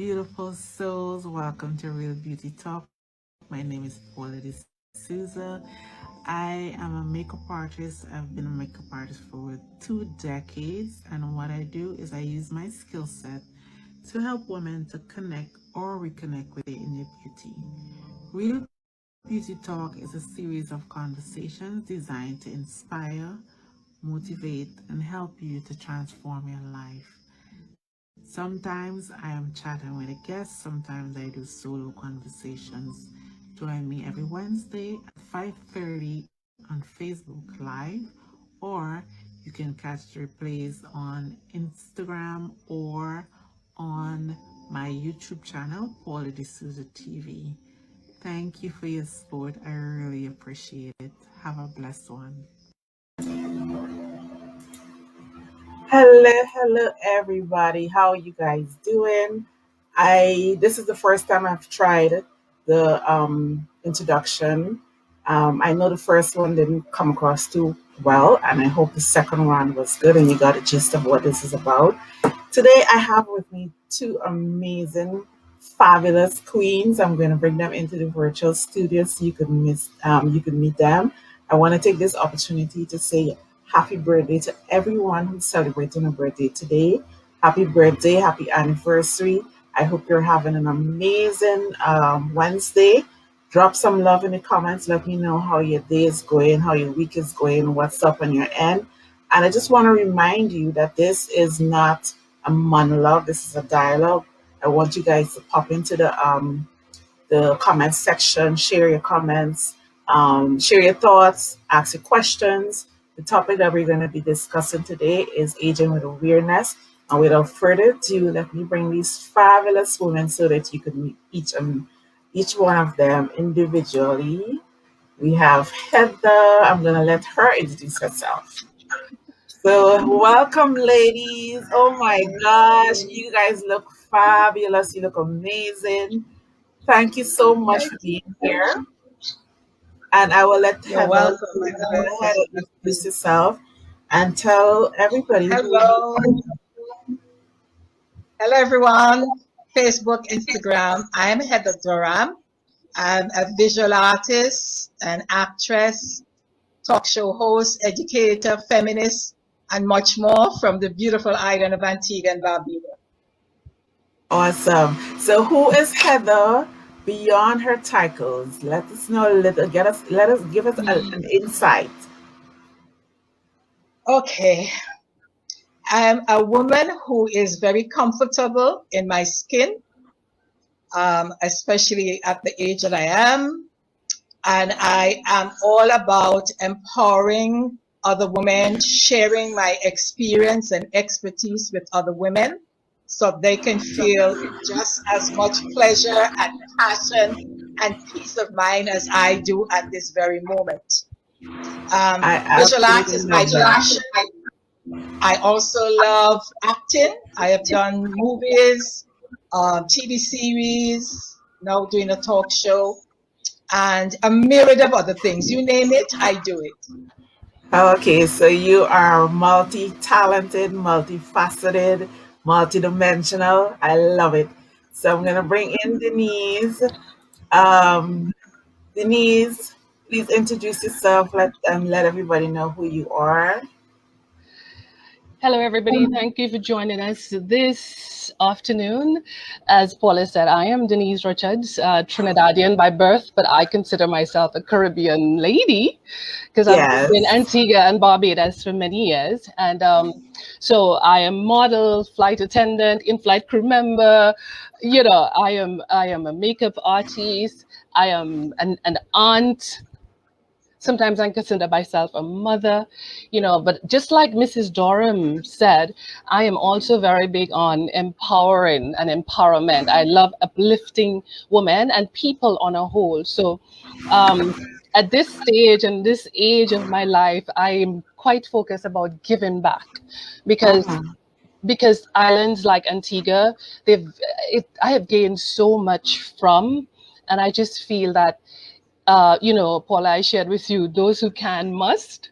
beautiful souls. Welcome to Real Beauty Talk. My name is Paulla De Souza. I am a makeup artist. I've been a makeup artist for over 2 decades, and what I do is I use my skill set to help women to connect or reconnect with their inner beauty. Real Beauty Talk is a series of conversations designed to inspire, motivate, and help you to transform your life. Sometimes I am chatting with a guest, sometimes I do solo conversations. Join me every Wednesday at 5:30 on Facebook Live, or you can catch the replays on Instagram or on my YouTube channel, Paulla De Souza TV. Thank you for your support. I really appreciate it. Have a blessed one. Hello, everybody. How are you guys doing? This is the first time I've tried the introduction. I know the first one didn't come across too well, and I hope the second one was good and you got a gist of what this is about. Today, I have with me two amazing, fabulous queens. I'm going to bring them into the virtual studio so you can meet them. I want to take this opportunity to say happy birthday to everyone who's celebrating a birthday today. Happy birthday, happy anniversary. I hope you're having an amazing Wednesday. Drop some love in the comments. Let me know how your day is going, how your week is going, what's up on your end. And I just want to remind you that this is not a monologue. This is a dialogue. I want you guys to pop into the comment section, share your comments, share your thoughts, ask your questions. The topic that we're going to be discussing today is aging with awareness. And without further ado, let me bring these fabulous women so that you can meet each one of them individually. We have Heather. I'm going to let her introduce herself. So, welcome, ladies. Oh my gosh, you guys look fabulous. You look amazing. Thank you so much for being here. And I will let You're Heather welcome. go ahead and introduce yourself and tell everybody who you Hello. Hello, everyone. Facebook, Instagram. I'm Heather Doram. I'm a visual artist, an actress, talk show host, educator, feminist, and much more from the beautiful island of Antigua and Barbuda. Awesome. So, who is Heather beyond her titles? Let us know a little. Give us an insight. Okay. I'm a woman who is very comfortable in my skin, especially at the age that I am. And I am all about empowering other women, sharing my experience and expertise with other women so they can feel just as much pleasure and passion and peace of mind as I do at this very moment. I Visual art absolutely is my love that. passion. I also love acting. I have done movies, TV series, now doing a talk show, and a myriad of other things. You name it, I do it. Okay, so you are multi-talented, multifaceted, multidimensional. I love it. So I'm gonna bring in Denise. Um, Denise, please introduce yourself. Let everybody know who you are. Hello, everybody. Thank you for joining us this afternoon. As Paula said, I am Denise Richards, Trinidadian by birth, but I consider myself a Caribbean lady because I've lived in Yes. Antigua and Barbados for many years. And so I am model, flight attendant, in-flight crew member. I am a makeup artist. I am an aunt. Sometimes I consider myself a mother, but just like Mrs. Doram said, I am also very big on empowering and empowerment. I love uplifting women and people on a whole. So um, at this stage and this age of my life, I am quite focused about giving back because Mhm. because islands like Antigua, I have gained so much from, and I just feel that Paula, I shared with you, those who can must.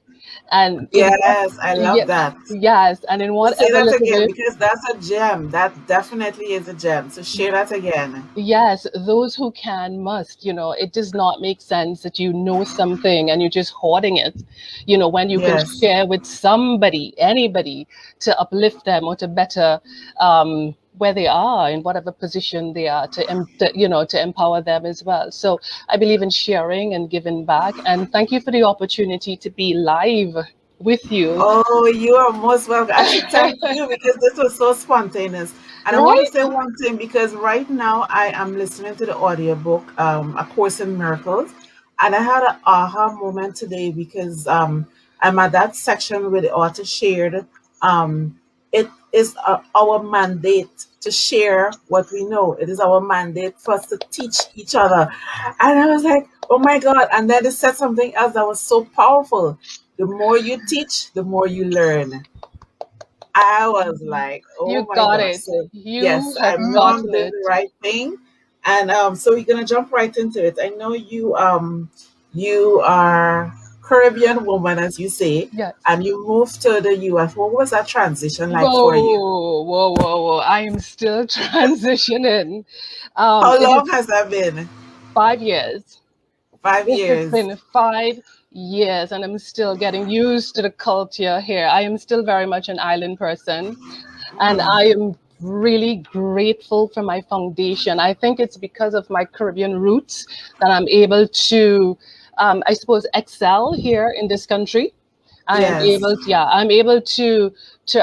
And in what, Yes, I yeah, love that. yes, and in So say whatever that little again way. because that's a gem. That definitely is a gem. So share that again. Yes, those who can must. It does not make sense that you know something and you're just hoarding it. When you can Yes. share with somebody, anybody, to uplift them or to better where they are in whatever position they are, to empower them as well. So I believe in sharing and giving back. And thank you for the opportunity to be live with you. Oh, you are most welcome. I should thank you because this was so spontaneous. And I want to Right? say one thing because right now I am listening to the audiobook, A Course in Miracles. And I had an aha moment today because I'm at that section where the author shared it is our mandate to share what we know. It is our mandate for us to teach each other. And I was like, oh my God. And then it said something else that was so powerful. The more you teach, the more you learn. I was like, oh You my got gosh. it. So You yes, I have know I'm gotten doing it. the right thing. And so we're gonna jump right into it. I know you are Caribbean woman, as you say, Yes. and you moved to the US. What was that transition like for you? Whoa, whoa, whoa, whoa. I am still transitioning. How It is long has that been? 5 years. Five It has years. been 5 years, and I'm still getting used to the culture here. I am still very much an island person, and Mm, I am really grateful for my foundation. I think it's because of my Caribbean roots that I'm able to, I suppose, excel here in this country. yes. I'm able to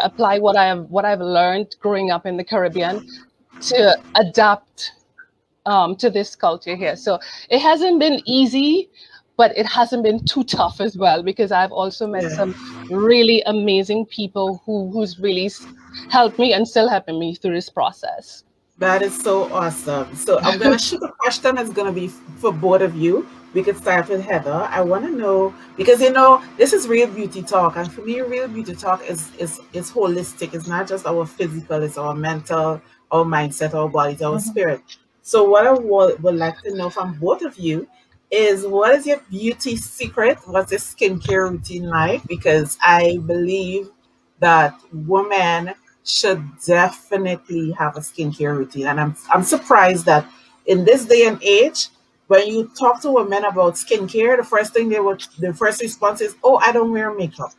apply what I've learned growing up in the Caribbean to adapt to this culture here. So it hasn't been easy, but it hasn't been too tough as well because I've also met Yeah. some really amazing people who's really helped me and still helping me through this process. That is so awesome. So I'm gonna shoot a question that's gonna be for both of you. We could start with Heather. I want to know because this is real beauty talk, and for me, real beauty talk is holistic. It's not just our physical; it's our mental, our mindset, our bodies, our Mhm. spirit. So what I would like to know from both of you is what is your beauty secret? What's your skincare routine like? Because I believe that women should definitely have a skincare routine. And I'm surprised that in this day and age, when you talk to women about skincare, the first response is, "Oh, I don't wear makeup."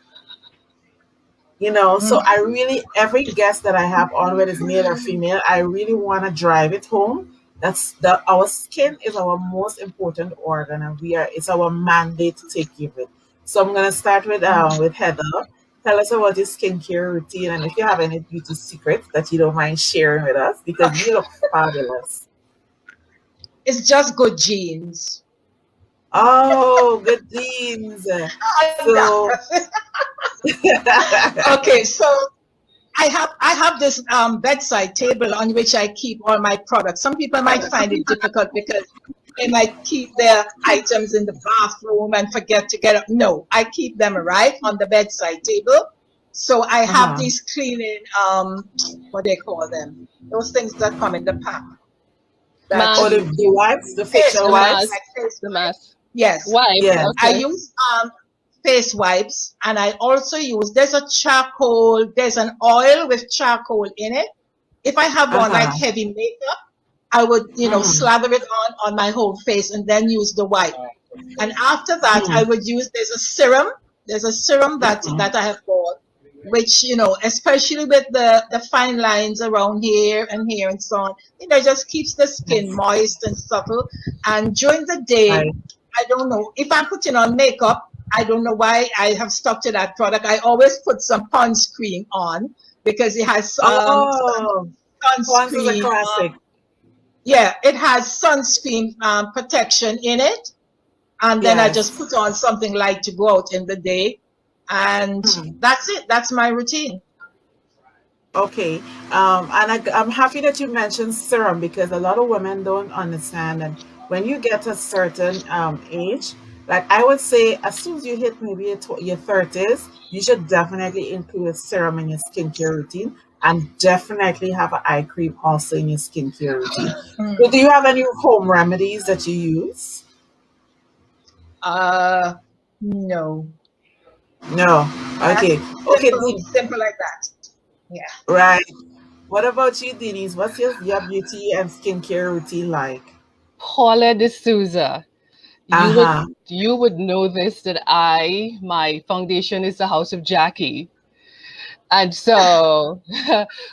So I really every guest that I have on, whether it's male or female, I really want to drive it home. That's that our skin is our most important organ, and it's our mandate to take care of it. So I'm gonna start with Heather. Tell us about your skincare routine, and if you have any beauty secrets that you don't mind sharing with us, because you look fabulous. It's just good genes. Oh, good genes. So, Okay, so I have this bedside table on which I keep all my products. Some people might find it difficult because they might keep their items in the bathroom and forget to get up. No, I keep them right on the bedside table. So I have uh-huh. these cleaning what they call them, those things that come in the pack that Oh, Mass, the wipes, the face facial the wipes, wipes. mass, like face the wipes. mass. Yes, Wipes, Yes. I okay. use face wipes, and I also use there's a charcoal, there's an oil with charcoal in it. If I have on like Uh-huh. heavy makeup, I would, Mm, slather it on my whole face and then use the wipe. And after that, I mm, would use there's a serum. There's a serum that I have bought, which, especially with the fine lines around here and so on, just keeps the skin yes. moist and supple. And during the day, Right. I don't know if I'm putting on makeup. I don't know why I have stuck to that product. I always put some Pond's cream on because it has Oh, Pons is a sunscreen. classic. Yeah, it has sunscreen protection in it, and then I just Yes. put on something light to go out in the day, and Hmm. that's it. That's my routine. Okay. I'm happy that you mentioned serum because a lot of women don't understand that when you get a certain age, like I would say, as soon as you hit maybe your 30s, you should definitely include a serum in your skincare routine and definitely have an eye cream also in your skincare routine. So, do you have any home remedies that you use? Uh, no, No. That's Okay. Okay, simple, Dean. simple like that. Yeah. Right. What about you, Denise? What's your beauty and skincare routine like? Paulla De Souza. You would Uh-huh. you would know this that my foundation is the House of Jackie. And so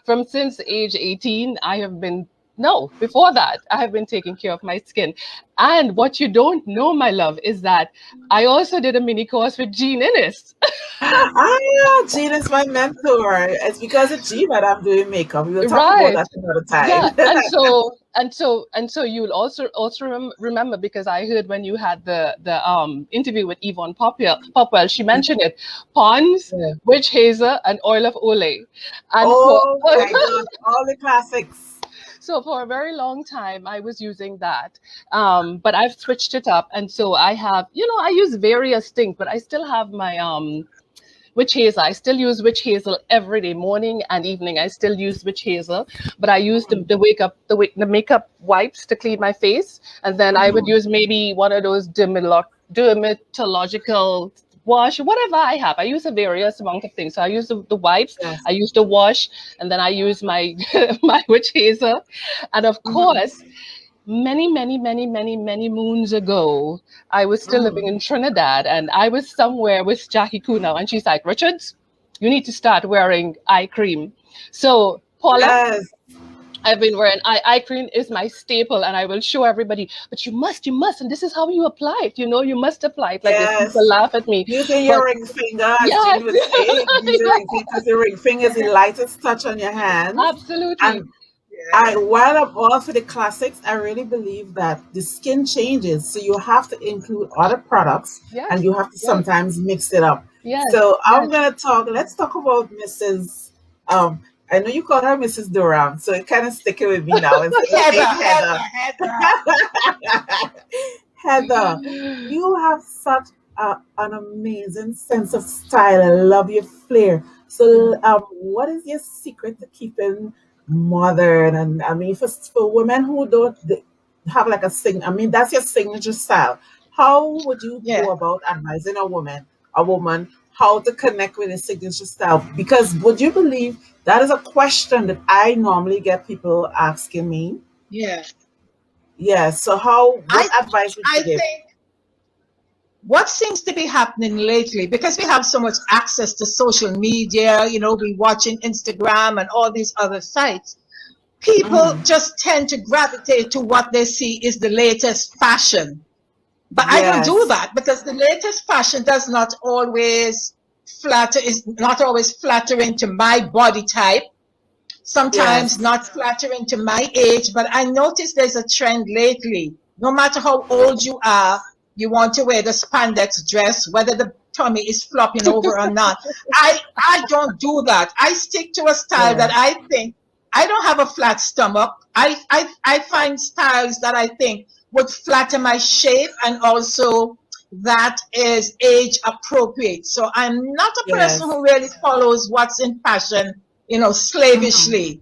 from since age 18, I have been no, before that, I have been taking care of my skin. And what you don't know, my love, is that I also did a mini course with Jean Innes. Ah, Jean is my mentor. It's because of Jean that I'm doing makeup. We will talk about Right. that another Yeah, time. and so you'll also remember, because I heard when you had the interview with Yvonne Popwell, she mentioned it: Pond's, Yeah. witch hazel, and oil of Olay. And for Oh my God, all the classics. so for a very long time I was using that, but I've switched it up, and so I have, I use various things, but I still have my witch hazel. I still use witch hazel every day, morning and evening. I still use witch hazel, but I use the makeup wipes to clean my face, and then I would Mhm. use maybe one of those dermatological wash, whatever I have. I use a various amount of things. So I use the wipes, Yes. I use the wash, and then I use my my witch hazel, and of Mhm. course, many moons ago, I was still living Mhm. in Trinidad, and I was somewhere with Jackie Kuna, and she's like, Richards, you need to start wearing eye cream. So, Paula, Yes. I've been wearing eye cream is my staple, and I will show everybody. But you must, and this is how you apply it. You must apply it like this. People Yes. laugh at me, Using but your ring finger, as yes, Jean would say, use your ring finger because the ring finger is the lightest touch on your hands. absolutely, And Yeah. while I'm all for the classics, I really believe that the skin changes. So you have to include other products and yes, you have to yes, sometimes mix it up. yes, So I'm yes. going to let's talk about Mrs. I know you call her Mrs. Doram, so it kind of sticking with me now instead of Heather, saying Heather, Heather. Heather. Heather, you have such an amazing sense of style. I love your flair. So, what is your secret to keeping modern? And I mean, for women who don't have like I mean, that's your signature style. How would you Yeah. go about advising a woman, how to connect with a signature style? Because would you believe that is a question that I normally get people asking me? Yeah. Yeah. So, what I advice would I you give? think what seems to be happening lately, because we have so much access to social media, we watching Instagram and all these other sites, people Mhm. just tend to gravitate to what they see is the latest fashion. But I don't do Yes. that, because the latest fashion does not always is not always flattering to my body type, sometimes Yes. not flattering to my age. But I noticed there's a trend lately. No matter how old you are, you want to wear the spandex dress, whether the tummy is flopping over or not. I don't do that. I stick to a style that Yes. I think, I don't have a flat stomach. I find styles that I think would flatter my shape, and also that is age appropriate. So I'm not a person Yes. who really follows what's in fashion, Mhm. slavishly.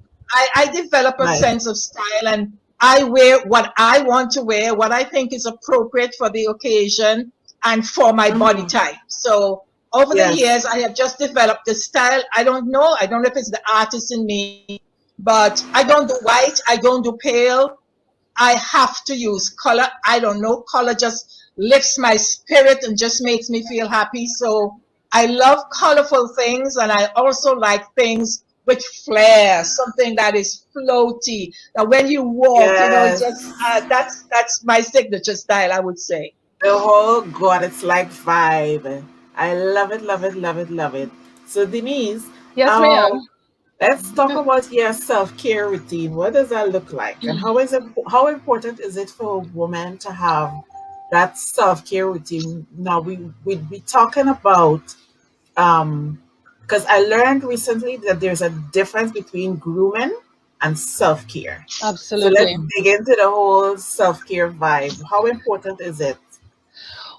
I develop a Right. sense of style, and I wear what I want to wear, what I think is appropriate for the occasion and for my body Mhm. type. So over the Yes. years, I have just developed the style. I don't know. I don't know if it's the artist in me, but I don't do white. I don't do pale. I have to use color. I don't know. Color just lifts my spirit and just makes me feel happy. So I love colorful things, and I also like things with flair, something that is floaty. That when you walk, Yes. just that's my signature style, I would say. The whole God, it's like vibe. I love it, love it, love it, love it. So Denise, Yes, um, ma'am. let's talk about your self-care routine. What does that look like? And how important is it for a woman to have that self-care routine? Now we'd be talking about because I learned recently that there's a difference between grooming and self-care. So let's Absolutely. dig into the whole self-care vibe. How important is it?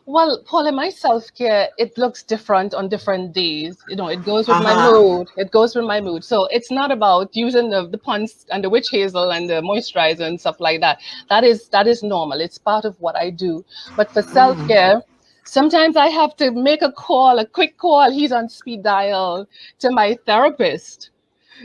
Well, Paul, in my self care, it looks different on different days. It goes with my Uh-huh. mood. It goes with my mood. So it's not about using the Pond's and the witch hazel and the moisturizer and stuff like that. That is normal. It's part of what I do. But for self Mm. care, Sometimes I have to make a call, a quick call. He's on speed dial to my therapist.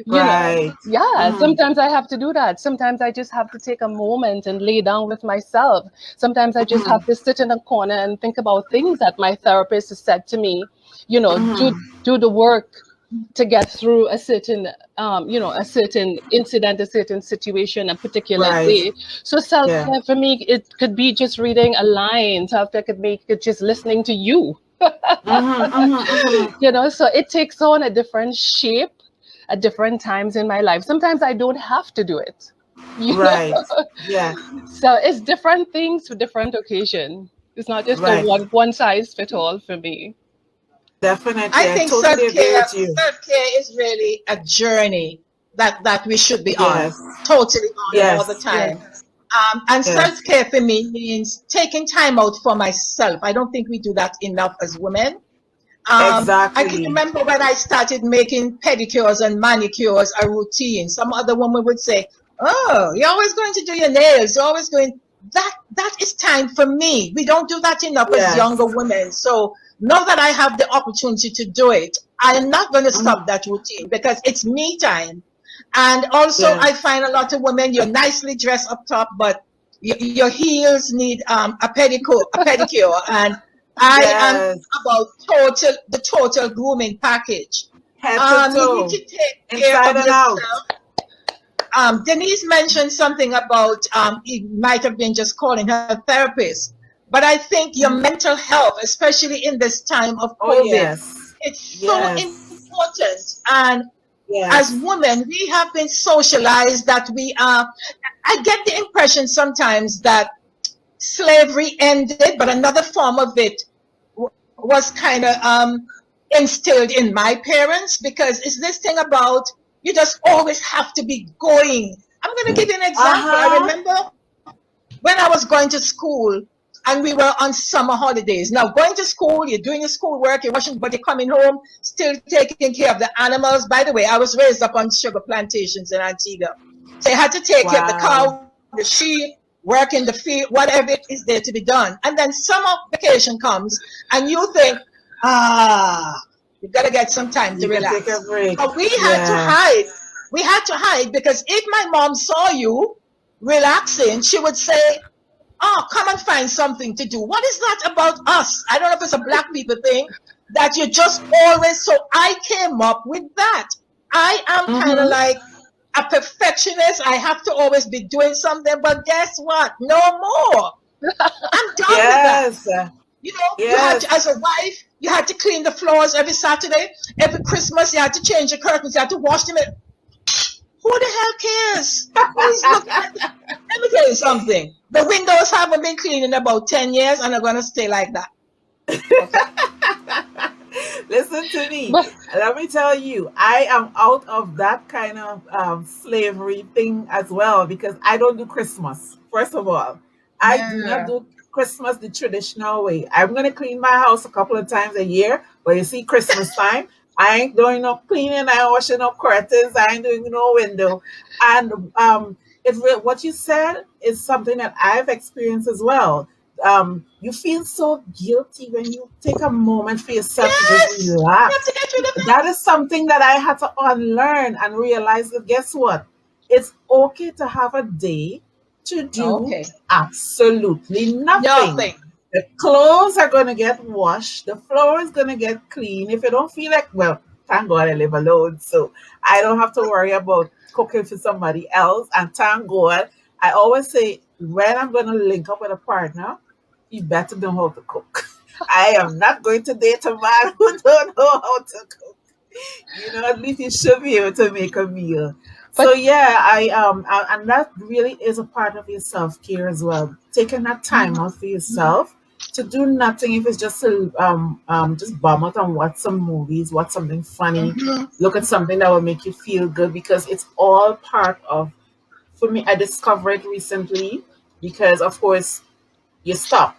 Right. Yeah, sometimes I have to do that. Sometimes I just have to take a moment and lay down with myself. Sometimes I just have to sit in a corner and think about things that my therapist has said to me, do the work to get through a certain, a certain incident, a certain situation, a particular Right. day. So Yeah. self-care for me, it could be just reading a line. Self-care could make it just listening to you. So it takes on a different shape at different times in my life. Sometimes I don't have to do it. Right. Yeah. So it's different things for different occasion. It's not just a Right. one size fit all for me. Definitely. I I think totally agree with you. self-care is really a journey that we should be on, Yes. totally on all the Yes. time. And Yes. self-care for me means taking time out for myself. I don't think we do that enough as women. I can Exactly. remember when I started making pedicures and manicures a routine. Some other woman would say, "Oh, you're always going to do your nails. You're always going." That is time for me. We don't do that enough as Yes. younger women. So now that I have the opportunity to do it, I am not going to stop that routine because it's me time. And also, Yes. I find a lot of women, you're nicely dressed up top, but your heels need a pedicure, and I am Yes. about the total grooming package. Head to You need toe. to take care Inside of and out. yourself. Denise mentioned something about it might have been just calling her therapist, but I think your mental health, especially in this time of Oh COVID, yes. it's so Yes. important. And as Yes. women, we have been socialized that we are. I get the impression sometimes that slavery ended, but another form of it was kind of instilled in my parents, because it's this thing about you just always have to be going. I'm going to give you an example. I Uh-huh. remember when I was going to school and we were on summer holidays. Now, going to school, you're doing your schoolwork, you're washing, but you're coming home, still taking care of the animals. By the way, I was raised up on sugar plantations in Antigua. So you had to take care of the Wow. cow, the sheep, work in the field, whatever it is there to be done. And then summer vacation comes and you think, you've got to get some time to You can take a relax. break. But we had to Yeah. hide. We had to hide because if my mom saw you relaxing, she would say, "Oh, come and find something to do." What is that about us? I don't know if it's a black people thing that you just always. So I came up with that. I am kind of like a perfectionist. I have to always be doing something, but guess what? No more. I'm done with that. Yes. You had Yes. to, as a wife, you had to clean the floors every Saturday. Every Christmas, you had to change the curtains. You had to wash them. Who the hell cares? Who's looking at the, Let me tell you something. The windows haven't been cleaned in about 10 years and are going to stay like that. Okay? Listen to me. But Let me tell you, I am out of that kind of slavery thing as well because I don't do Christmas. First of all, I do not Yeah. do Christmas the traditional way. I'm gonna clean my house a couple of times a year, but you see, Christmas time, I ain't doing no cleaning. I ain't washing no curtains. I ain't doing no window. And what you said is something that I've experienced as well. You feel so guilty when you take a moment for yourself to just Yes! You have relax. to get rid of That it. is something that I had to unlearn and realize that guess what? It's okay to have a day to do Okay. absolutely nothing. Nothing. The clothes are going to get washed. The floor is going to get clean. If you don't feel like, well, thank God I live alone. So I don't have to worry about cooking for somebody else. And thank God, I always say, when I'm going to link up with a partner, you better know how to cook. I am not going to date a man who don't know how to cook. At least you should be able to make a meal. So but yeah, and that really is a part of your self care as well. Taking that time out for yourself to do nothing, if it's just to just bum out and watch some movies, watch something funny, look at something that will make you feel good because it's all part of. For me, I discovered it recently because of course you stop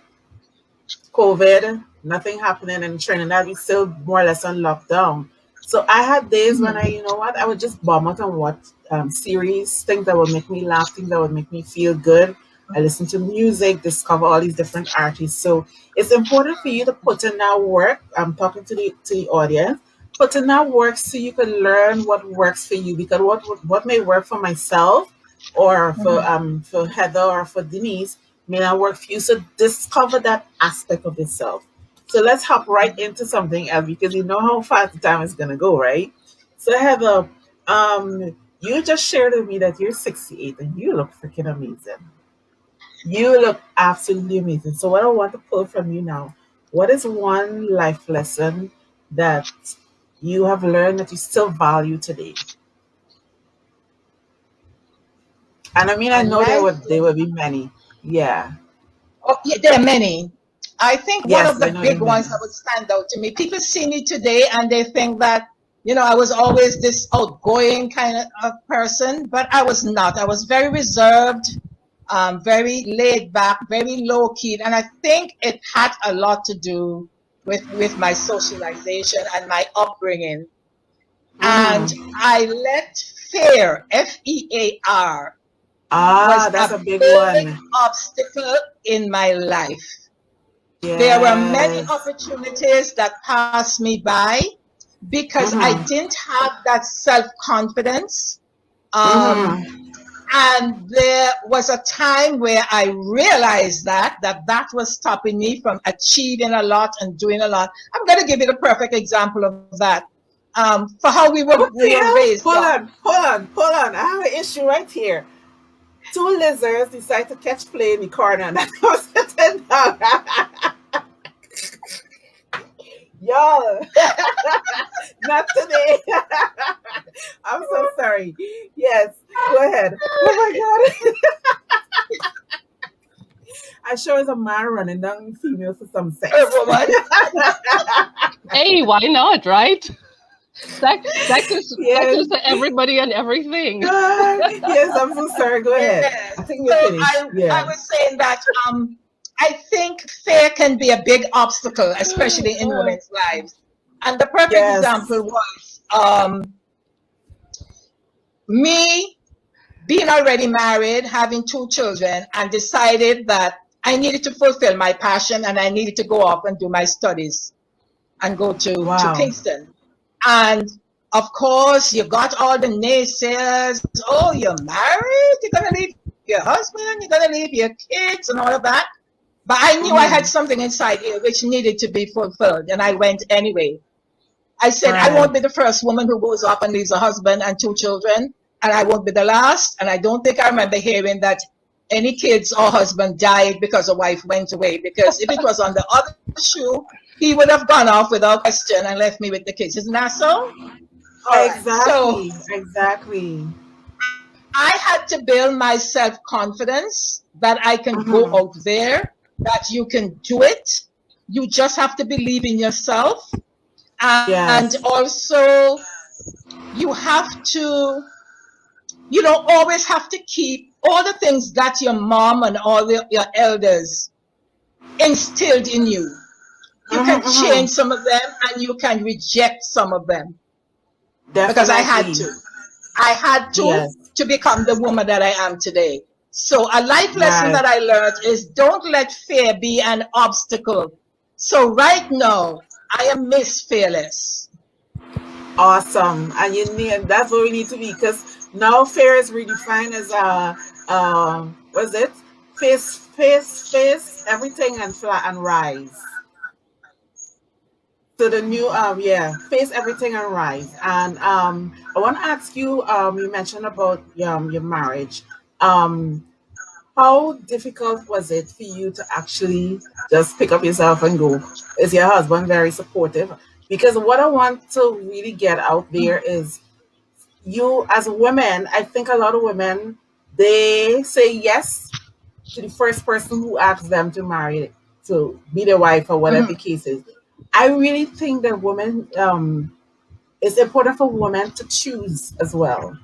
COVID, nothing happening in Trinidad. We still more or less on lockdown. So I had days when I would just bomb out and watch series, things that would make me laugh, things that would make me feel good. I listen to music, discover all these different artists. So it's important for you to put in that work. I'm talking to the audience. Put in that work so you can learn what works for you. Because what may work for myself or for Heather or for Denise may not work for you. So discover that aspect of yourself. So let's hop right into something else because you know how fast the time is gonna go, right? So Heather, you just shared with me that you're 68 and you look freaking amazing. You look absolutely amazing. So what I want to pull from you now, what is one life lesson that you have learned that you still value today? And I mean, I A know life. there will be many. Yeah. Oh, yeah, there are many. I think one of Yes, I the know there are big ones many. that would stand out to me, people see me today and they think that, I was always this outgoing kind of person, but I was not. I was very reserved, very laid back, very low key. And I think it had a lot to do with my socialization and my upbringing. And Mm-hmm. I let fear, FEAR, Ah, was that's a a big big one. obstacle in my life. There were many Yes. opportunities that passed me by because I Mm-hmm. didn't have that self confidence. Um, Mm-hmm. and there was a time where I realized that was stopping me from achieving a lot and doing a lot. I'm going to give you the perfect example of that. For how What we the were hell? raised Hold young. on, hold on, hold on. I have an issue right here. Two lizards decide to catch play in the corner and that was sitting down. Y'all, not today. I'm so sorry. Yes, go ahead. Oh my God. I sure is a man running down females for some sex. Woman. Hey, why not, right? Sex Yes. is to everybody and everything. Yes, I'm so sorry. Go ahead. Yes. I think So we're finished. I Yeah. was saying that I think fear can be a big obstacle, especially in women's lives. And the perfect Yes. example was me being already married, having two children, and decided that I needed to fulfill my passion and I needed to go off and do my studies and go to Wow. Kingston. And of course, you got all the naysayers. Oh, you're married? You're going to leave your husband? You're going to leave your kids and all of that? But I knew I had Mm-hmm. something inside here which needed to be fulfilled. And I went anyway. I said, I Right. won't be the first woman who goes off and leaves a husband and two children. And I won't be the last. And I don't think I remember hearing that any kids or husband died because a wife went away. Because if it was on the other shoe, he would have gone off without question and left me with the kids. Isn't that so? All right. So Exactly. Exactly. I had to build my self confidence that I can go Mm-hmm. out there, that you can do it. You just have to believe in yourself. And Yes. also, you have to, always have to keep all the things that your mom and all your elders instilled in you. You Mm-hmm, can mm-hmm. change some of them and you can reject some of them because I had Definitely. to. I had Yes. to become the woman that I am today. So a life lesson Right. that I learned is don't let fear be an obstacle. So right now, I am Miss Fearless. Awesome. And you need that's what we need to be because now fear is redefined as what's it? Face everything and fly and rise. So the new yeah, face everything and rise. And I want to ask you you mentioned about your marriage. Um how difficult was it for you to actually just pick up yourself and go? Is your husband very supportive? Because what I want to really get out there is you as women, I think a lot of women they say yes to the first person who asks them to marry to be their wife or whatever the Mhm. case is. I really think that women it's important for women to choose as well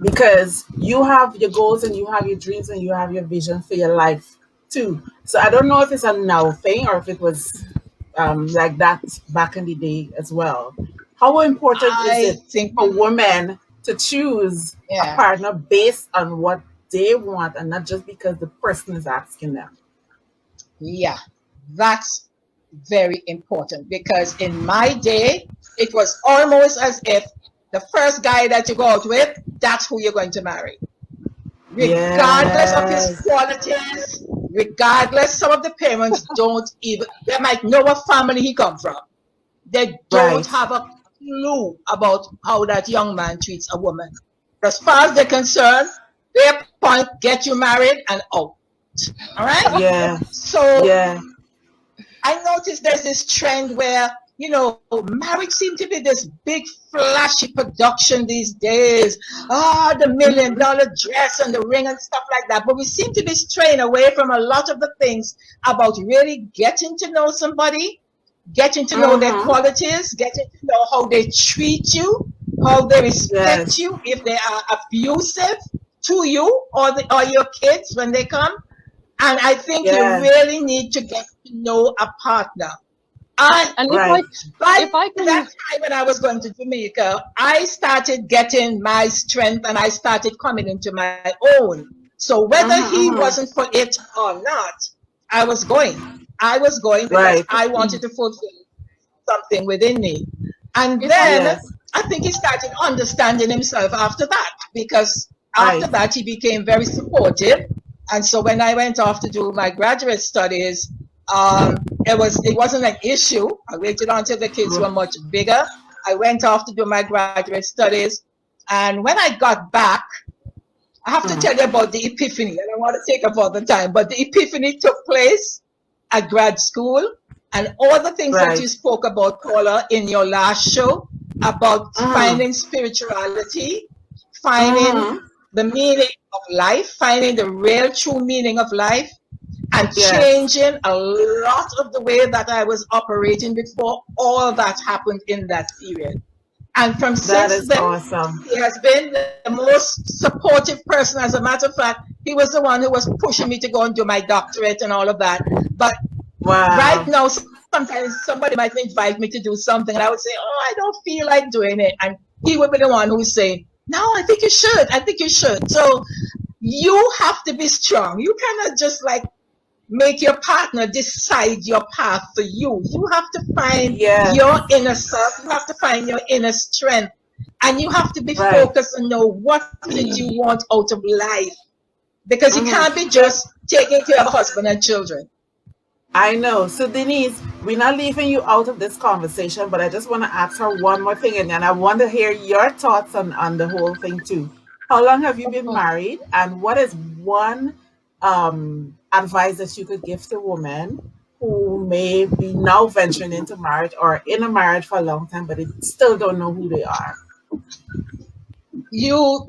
because you have your goals and you have your dreams and you have your vision for your life too. So I don't know if it's a now thing or if it was like that back in the day as well. How important is I it think, for women to choose a yeah. partner based on what they want and not just because the person is asking them. Yeah, that's very important, because in my day, it was almost as if the first guy that you go out with, that's who you're going to marry. Regardless of his Yes. qualities, regardless, some of the parents don't even, they might know what family he come from. They don't Right. have a clue about how that young man treats a woman. As far as they're concerned, their point, get you married and out. All right? Yeah. So Yeah. I noticed there's this trend where, you know, marriage seems to be this big flashy production these days. Ah, the $1 million dress and the ring and stuff like that. But we seem to be straying away from a lot of the things about really getting to know somebody, getting to know their qualities, getting to know how they treat you, how they respect Yes. you, if they are abusive to you or your kids when they come. And I think you Yes. really need to get to know a partner. And And Right. by if I can, that time when I was going to Jamaica, I started getting my strength and I started coming into my own. So whether he wasn't for it or not, I was going. I was going because Right. I wanted to fulfill something within me. And if I then Yes. I think he started understanding himself after that, because after Right. that he became very supportive. And so when I went off to do my graduate studies, it wasn't an issue. I waited until the kids were much bigger. I went off to do my graduate studies, and when I got back, I have to tell you about the epiphany. I don't want to take up all the time, but the epiphany took place at grad school, and all the things that Right. you spoke about, Paula, in your last show about finding spirituality, finding the meaning of life, finding the real true meaning of life, and Yes. changing a lot of the way that I was operating before. All that happened in that period. And from That since is then, awesome. he has been the most supportive person. As a matter of fact, he was the one who was pushing me to go and do my doctorate and all of that. But right Wow. now, sometimes somebody might invite me to do something, and I would say, "Oh, I don't feel like doing it," and he would be the one who would say, "No, I think you should. I think you should." So you have to be strong. You cannot just like make your partner decide your path for you. You have to find Yes. your inner self. You have to find your inner strength, and you have to be Right. focused and know what did you want out of life, because you can't be So just taking care of a husband and children. I know. So Denise, we're not leaving you out of this conversation, but I just want to ask her one more thing, and then I want to hear your thoughts on the whole thing too. How long have you been married, and what is one advice that you could give to women who may be now venturing into marriage or in a marriage for a long time, but they still don't know who they are? You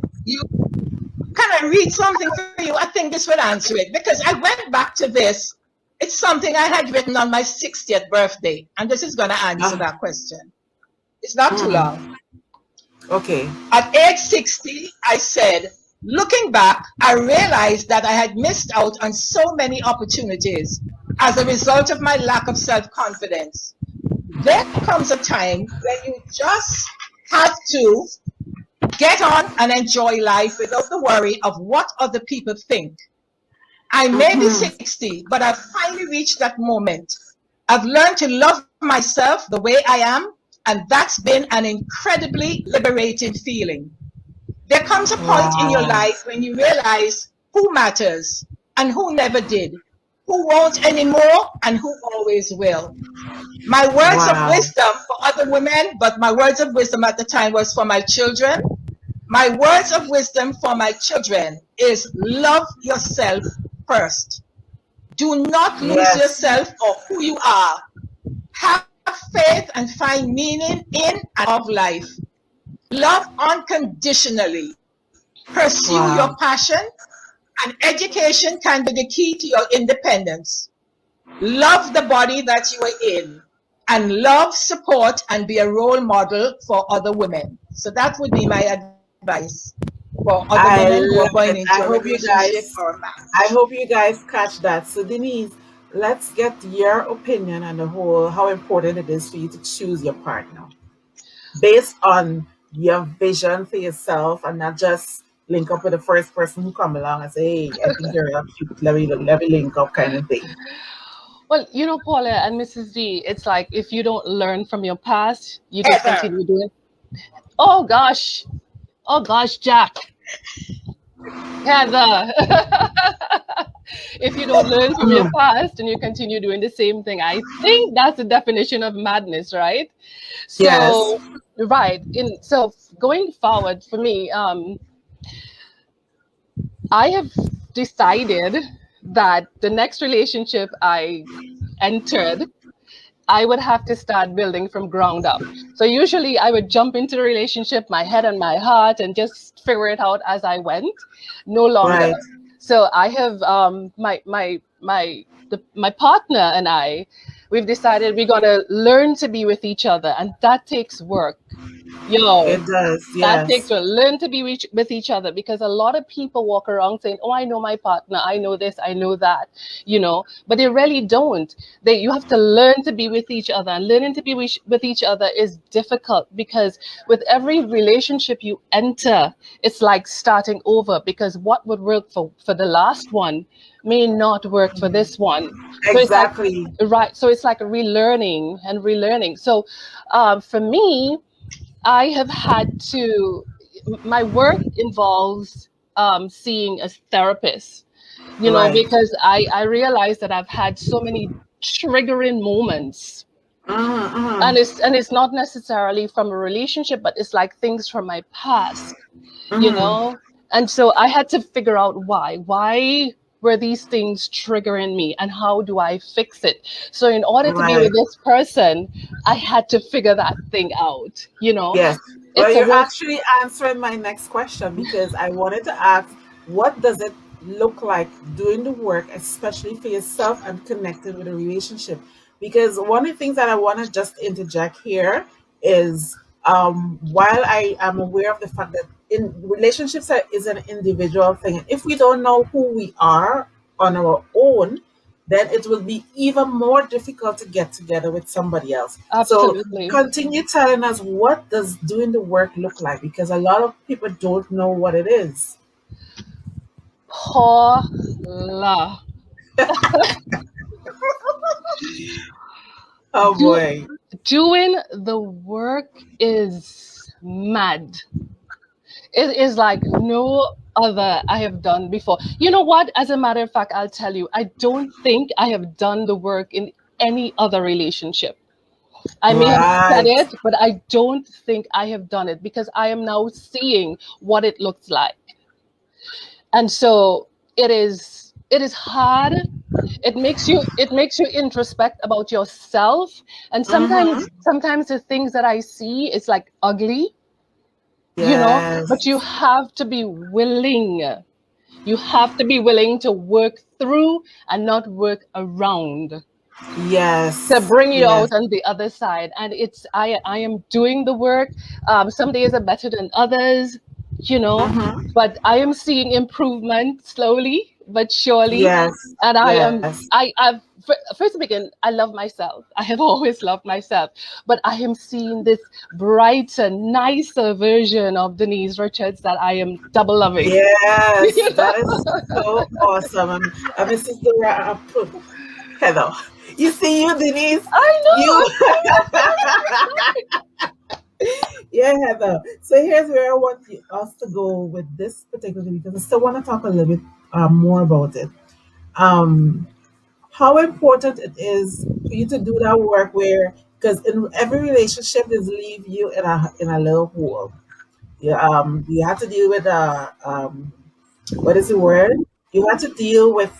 can I read something for you? I think this would answer it, because I went back to this. It's something I had written on my 60th birthday, and this is going to answer that question. It's not too long. Okay. At age 60, I said, looking back, I realized that I had missed out on so many opportunities as a result of my lack of self-confidence. There comes a time when you just have to get on and enjoy life without the worry of what other people think. I may be 60, but I've finally reached that moment. I've learned to love myself the way I am, and that's been an incredibly liberating feeling. There comes a point in your Wow. life when you realize who matters and who never did, who won't anymore and who always will. My words of Wow. wisdom for other women, but my words of wisdom at the time was for my children. My words of wisdom for my children is love yourself first. Do not lose Yes. yourself or who you are. Have faith and find meaning in and of life. Love unconditionally. Pursue Wow. your passion, and education can be the key to your independence. Love the body that you are in, and love, support, and be a role model for other women. So that would be my advice for other I women who are love going it. into a relationship or a I marriage. hope you guys catch that. So Denise, let's get your opinion on the whole how important it is for you to choose your partner based on your vision for yourself and not just link up with the first person who come along and say, hey, I think you're real cute. Let me link up kind of thing. Well, Paula and Mrs. D, it's like if you don't learn from your past, you just Heather. continue doing. Oh gosh, oh gosh, Jack, Heather. If you don't learn from your past and you continue doing the same thing, I think that's the definition of madness, right? Yes. So, right. So going forward for me, I have decided that the next relationship I entered, I would have to start building from ground up. So usually I would jump into the relationship, my head and my heart, and just figure it out as I went. No longer. Right. So I have my partner and I, we've decided we're gonna learn to be with each other, and that takes work. It does. That Yes. takes work. Learn to be with each other, because a lot of people walk around saying, "Oh, I know my partner. I know this. I know that." But they really don't. You have to learn to be with each other, and learning to be with each other is difficult, because with every relationship you enter, it's like starting over, because what would work for the last one may not work for this one. So it's like, Exactly. right. So it's like relearning and relearning. So for me, I have had to, my work involves seeing a therapist, Right. because I realize that I've had so many triggering moments. And it's not necessarily from a relationship, but it's like things from my past, and so I had to figure out why were these things triggering me, and how do I fix it. So in order to be Right. with this person, I had to figure that thing out. Yes. Well, It's a you're work. actually answering my next question, because I wanted to ask, what does it look like doing the work, especially for yourself and connected with a relationship? Because one of the things that I want to just interject here is, while I am aware of the fact that in relationships is an individual thing, if we don't know who we are on our own, then it will be even more difficult to get together with somebody else. So Absolutely. continue telling us, what does doing the work look like? Because a lot of people don't know what it is. Paula. Oh Do, boy. Doing the work is mad. It is like no other I have done before. You know what? As a matter of fact, I'll tell you, I don't think I have done the work in any other relationship. I may have said Right. it, but I don't think I have done it, because I am now seeing what it looks like. And so it is hard. It makes you introspect about yourself. And Mm-hmm. sometimes the things that I see is like ugly, Yes. but you have to be willing. You have to be willing to work through and not work around, to Yes. bring you Yes. out on the other side. And I am doing the work. Some days are better than others, you know Mm-hmm. but I am seeing improvement slowly but surely. Yes. And Yes. first to begin, I love myself. I have always loved myself, but I am seeing this brighter, nicer version of Denise Richards that I am double loving. Yes. That is so awesome. And Mrs. Dora, Heather. You see, you, Denise, I you. know. Yeah, Heather. So here's where I want us to go with this particular, because I still want to talk a little bit more about it. Um, how important it is for you to do that work, where, because in every relationship is leave you in a little hole. You have to deal with what is the word? You have to deal with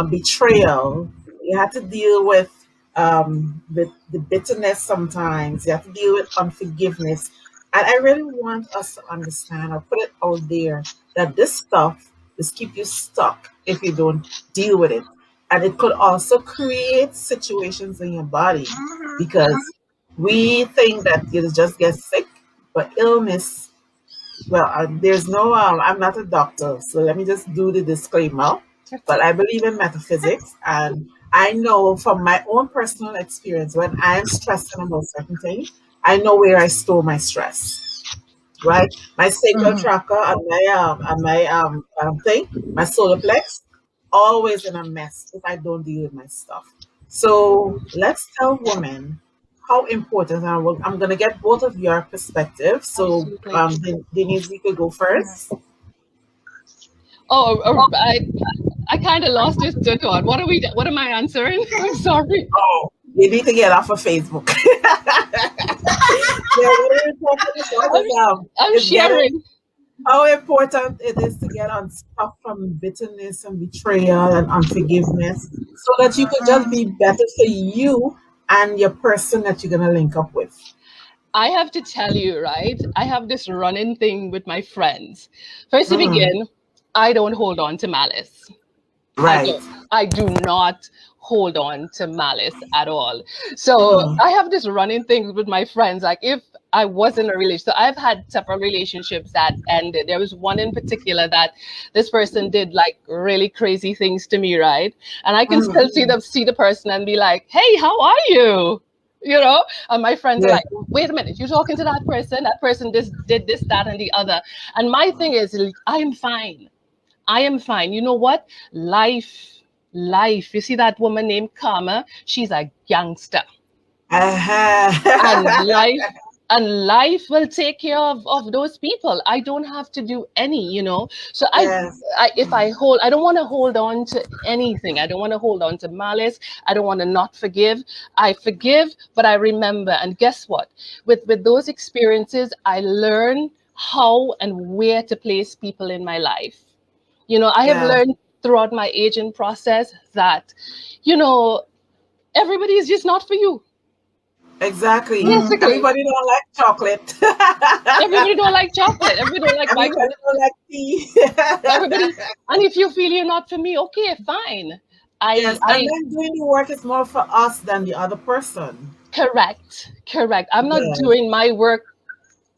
betrayal. You have to deal with the bitterness sometimes. You have to deal with unforgiveness. And I really want us to understand or put it out there that this stuff is keep you stuck if you don't deal with it. And it could also create situations in your body, because we think that you just get sick, but illness, well, there's no, I'm not a doctor, so let me just do the disclaimer. But I believe in metaphysics, and I know from my own personal experience, when I am stressing about certain things, I know where I store my stress. right? My sacral Mm-hmm. chakra and my thing, my solar plex, always in a mess if I don't deal with my stuff. So let's tell women how important. And I'm gonna get both of your perspective. So Absolutely. Denise, you could go first. I kind of lost this thought. What am I answering? I'm sorry. Oh, you need to get off of Facebook. Yeah, what are we talking about? I'm, I'm Is getting sharing. how important it is to get unstuck from bitterness and betrayal and unforgiveness so that you could just be better for you and your person that you're going to link up with. I have to tell you, right? I have this running thing with my friends. First to Mm, begin, I don't hold on to malice. I right. don't. I do not hold on to malice at all. So Mm, I have this running thing with my friends. Like if I was in a relationship, so I've had several relationships that ended. There was one in particular that this person did like really crazy things to me, right? And I can mm, still see the person and be like, "Hey, how are you?" You know, and my friends are yeah. like, "Wait a minute, you're talking to that person? That person did this, that, and the other." And my thing is, I am fine. I am fine. You know what? Life. You see that woman named Karma? She's a gangster. And Uh-huh. life will take care of those people. I don't have to do any. So Yes. if I hold, I don't want to hold on to anything. I don't want to hold on to malice. I don't want to not forgive. I forgive, but I remember. And guess what? With those experiences, I learn how and where to place people in my life. I have Yeah. learned throughout my aging process that, you know, everybody is just not for you. Exactly. Basically, Everybody don't like chocolate. everybody don't like chocolate. Everybody don't like Everybody microwave. don't like tea. Everybody, and if you feel you're not for me, okay, fine. I, Yes, and I, then doing the work is more for us than the other person. correct. I'm not Yeah. doing my work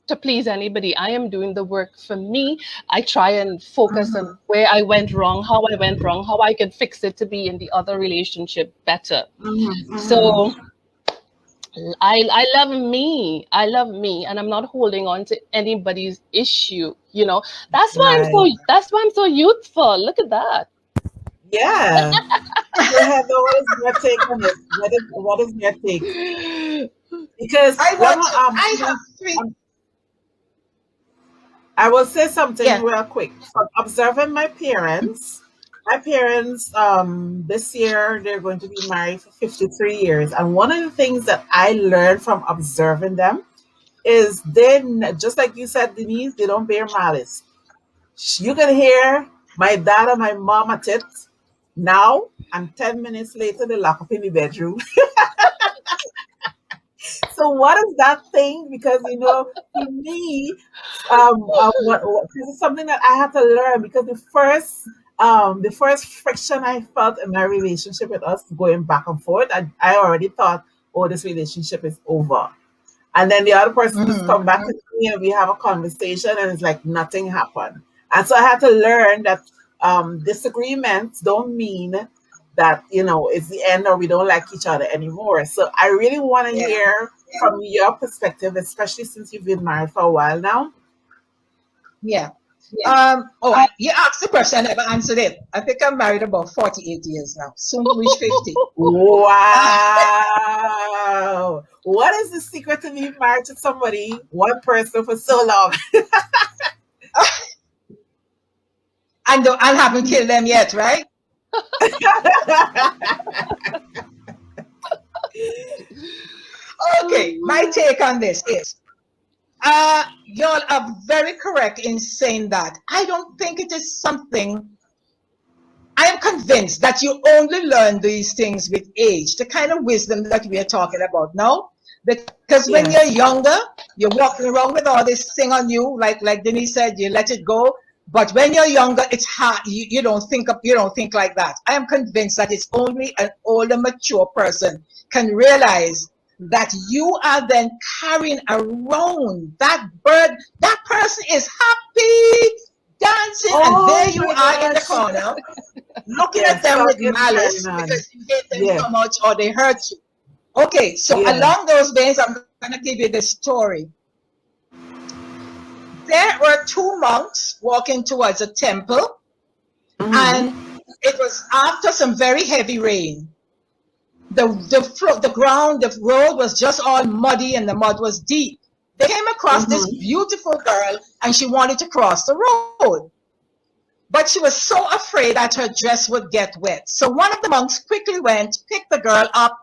to please anybody. I am doing the work for me. I try and focus on Mhm, where I went wrong, how I went wrong, how I can fix it to be in the other relationship better. mhm, mhm. So I love me. I love me, and I'm not holding on to anybody's issue. Right. That's why I'm so youthful. Look at that. Yeah. So Heather, what is your take on it? What is your take? Because I let want me to. I have three. um, I will say something Yeah. real quick. From observing my parents this year they're going to be married for 53 years. And one of the things that I learned from observing them is just like you said, Denise, they don't bear malice. You can hear my dad and my mom at it now, and 10 minutes later, they lock up in the bedroom. So, what is that thing? Because, for me, this is something that I had to learn because the first friction I felt in my relationship with us going back and forth, I already thought, oh, this relationship is over. And then the other person just come back Mm-hmm. to me and we have a conversation and it's like nothing happened. And so I had to learn that disagreements don't mean that, it's the end or we don't like each other anymore. So I really want to Yeah. hear from your perspective, especially since you've been married for a while now. Yeah. You asked the question, I never answered it. I think I'm married about 48 years now, soon to reach 50. Wow. What is the secret to being married to somebody, one person for so long? And I haven't killed them yet, right? Okay, my take on this is y'all are very correct in saying that. I don't think it is something. I am convinced that you only learn these things with age, the kind of wisdom that we are talking about now. Because when you're Yes. younger, you're walking around with all this thing on you, like Denise said, you let it go. But when you're younger, it's hard. You don't think like that. I am convinced that it's only an older, mature person can realize that you are then carrying around that bird. That person is happy, dancing, and Oh there you my are in the gosh. corner looking at Yes, them with talking and malice carrying on. because you hate them Yes, so much or they hurt you. Okay, so yes. along those veins, I'm going to give you the story. there were two monks walking towards a temple, and it was after some very heavy rain. The ground, the road was just all muddy and the mud was deep. They came across this beautiful girl and she wanted to cross the road. But she was so afraid that her dress would get wet. So one of the monks quickly went, picked the girl up,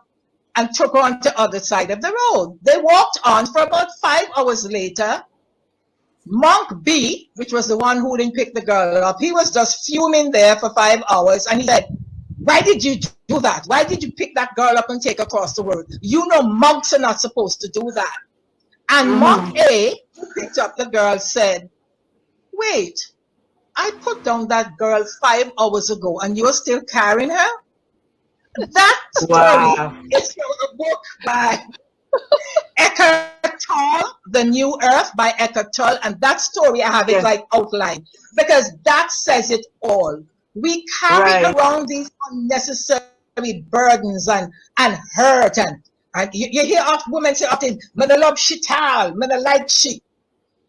and took her on the other side of the road. They walked on for about 5 hours later. Monk B, which was the one who didn't pick the girl up, he was just fuming there for 5 hours, and he said, why did you do that? Why did you pick that girl up and take her across the road? You know monks are not supposed to do that. And Monk A, who picked up the girl, said, wait, I put down that girl 5 hours ago and you're still carrying her? That story is from a book by Eckhart Tolle, The New Earth by Eckhart Tolle, and that story I have it like outlined because that says it all. We carry around these unnecessary burdens and hurt and you hear of women say often, "Me no love shital, me no like she."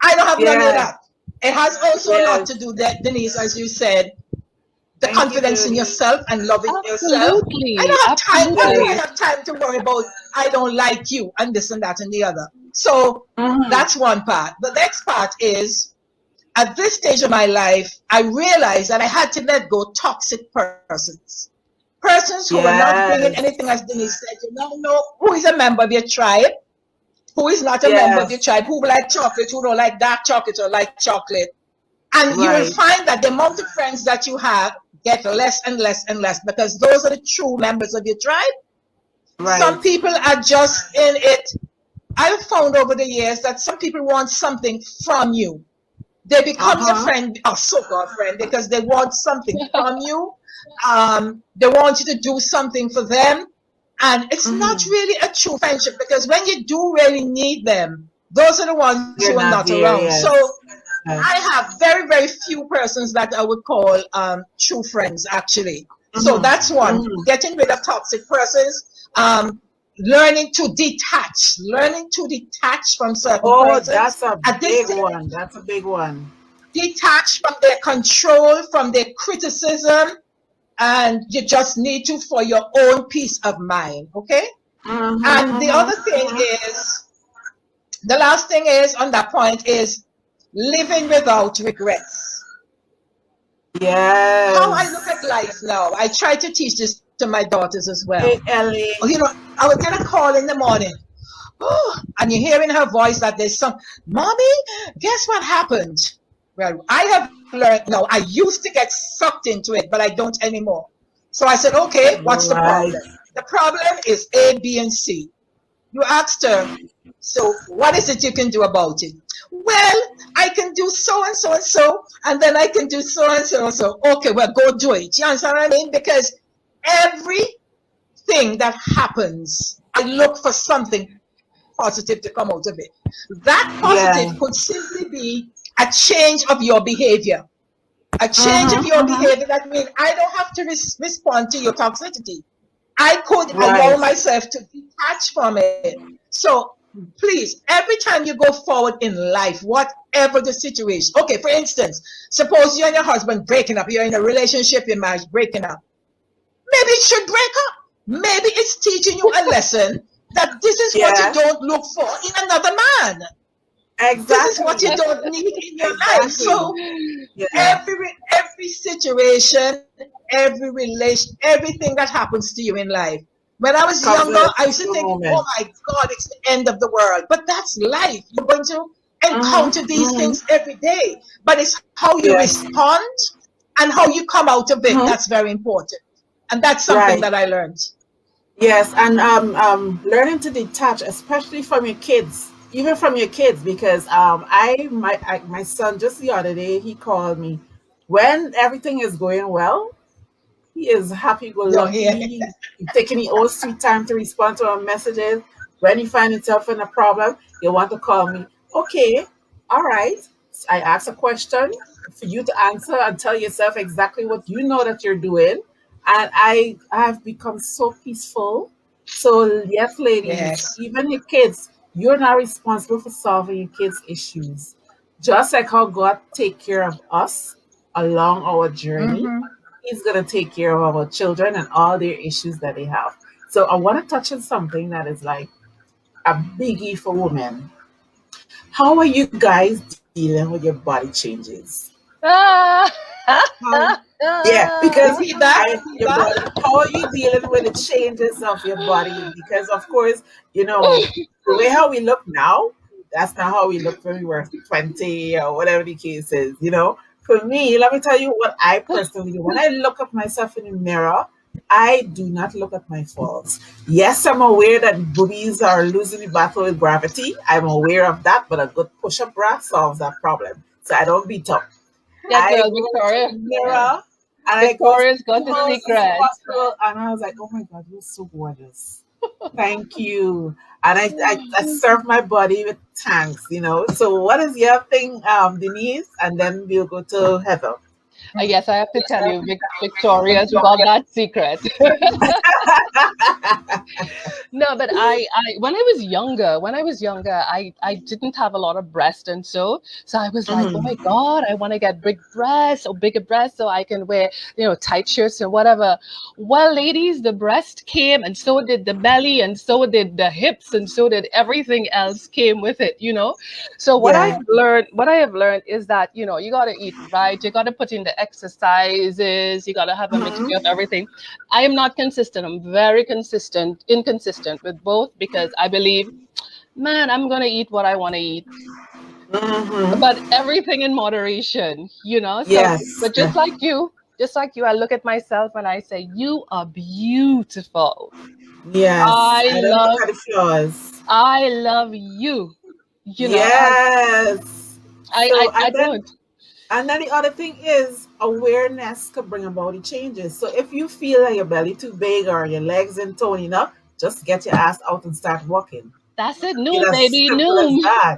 I don't have none of that. It has also a lot to do that, Denise, as you said, the confidence in yourself and loving yourself. I don't have time. Why do I have time to worry about I don't like you and this and that and the other? So that's one part. The next part is at this stage of my life, I realized that I had to let go toxic persons. Persons who were not bringing anything, as Denise said, you don't know who is a member of your tribe, who is not a member of your tribe, who like chocolate, who don't like dark chocolate or like chocolate. And you will find that the amount of friends that you have get less and less and less because those are the true members of your tribe. Some people are just in it. I've found over the years that some people want something from you. They become your friend, or so-called friend, because they want something from you. They want you to do something for them. And it's not really a true friendship because when you do really need them, those are the ones who are not around. So I have very, very few persons that I would call true friends, actually. So that's one. Getting rid of toxic persons. Learning to detach from certain persons. That's a big one. That's a big one. Detach from their control, from their criticism, and you just need to for your own peace of mind, okay? And the other thing is, the last thing is on that point is living without regrets. How I look at life now, I try to teach this to my daughters as well. Hey, Ellie. You know, I would get a call in the morning. Oh, and you hear in her voice that there's some, Mommy, guess what happened? Well, I have learned, no, I used to get sucked into it, but I don't anymore. So I said, okay, what's the problem? The problem is A, B, and C. You asked her, so what is it you can do about it? Well, I can do so and so and so, and then I can do so and so and so. Okay, well, go do it. You understand what I mean? Because everything that happens, I look for something positive to come out of it. That positive could simply be a change of your behavior. A change of your behavior, that means I don't have to respond to your toxicity. I could allow myself to detach from it. So please, every time you go forward in life, whatever the situation, okay, for instance, suppose you and your husband breaking up, you're in a relationship, your marriage breaking up. Maybe it should break up. Maybe it's teaching you a lesson that this is what you don't look for in another man. Exactly. This is what you don't need in your life. So every situation, every relation, everything that happens to you in life. When I was younger, I used to think, oh my God, it's the end of the world. But that's life. You're going to encounter these things every day. But it's how you respond and how you come out of it. That's very important. And that's something that I learned. Yes, and learning to detach, especially from your kids, even from your kids, because my son just the other day he called me when everything is going well. He is happy go lucky. He's taking his own sweet time to respond to our messages. When he finds himself in a problem, he want to call me. Okay, all right. I ask a question for you to answer and tell yourself exactly what you know that you're doing. And I have become so peaceful. So yes, ladies, even your kids, you're not responsible for solving your kids' issues. just like how God take care of us along our journey, Mm-hmm. He's gonna take care of our children and all their issues that they have. So I want to touch on something that is like a biggie for women. How are you guys dealing with your body changes? Ah! How, yeah, because Repeat that. Repeat your that. body. How are you dealing with the changes of your body? Because of course, you know the way how we look now. That's not how we looked when we were 20 or whatever the case is. For me, let me tell you what I personally do. When I look at myself in the mirror, I do not look at my faults. Yes, I'm aware that boobies are losing the battle with gravity. I'm aware of that, but a good push-up bra solves that problem. So I don't beat up. That I girl, go to the Victoria. mirror and I go as Victoria's got the close as secret. possible. And I was like, oh my God, you're so gorgeous. Thank you. And I serve my body with thanks. So what is your thing, Denise? And then we'll go to Heather. I guess I have to tell you, Victoria's got that secret. No, but when I was younger, I didn't have a lot of breast, and so I was like, oh my Mhm. God, I want to get big breasts or bigger breasts so I can wear, tight shirts and whatever. Well, ladies, the breast came, and so did the belly, and so did the hips, and so did everything else came with it. So Yeah. what I have learned is that, you got to eat right, you got to put in the exercises, you got to have a mixture Mhm. of everything. I am not consistent. I'm very inconsistent with both because I believe, man, I'm going to eat what I want to eat, Mhm. but everything in moderation. So, Yes. but just like you, I look at myself and I say, you are beautiful. Yes. I I don't look love, at the flaws. I love you. You know, I, Yes. I, So I, I don't. and then the other thing is awareness could bring about the changes. So if you feel like your belly too big or your legs ain't toning up, just get your ass out and start walking. That's it. It's Noom, as baby, simple as noom. that.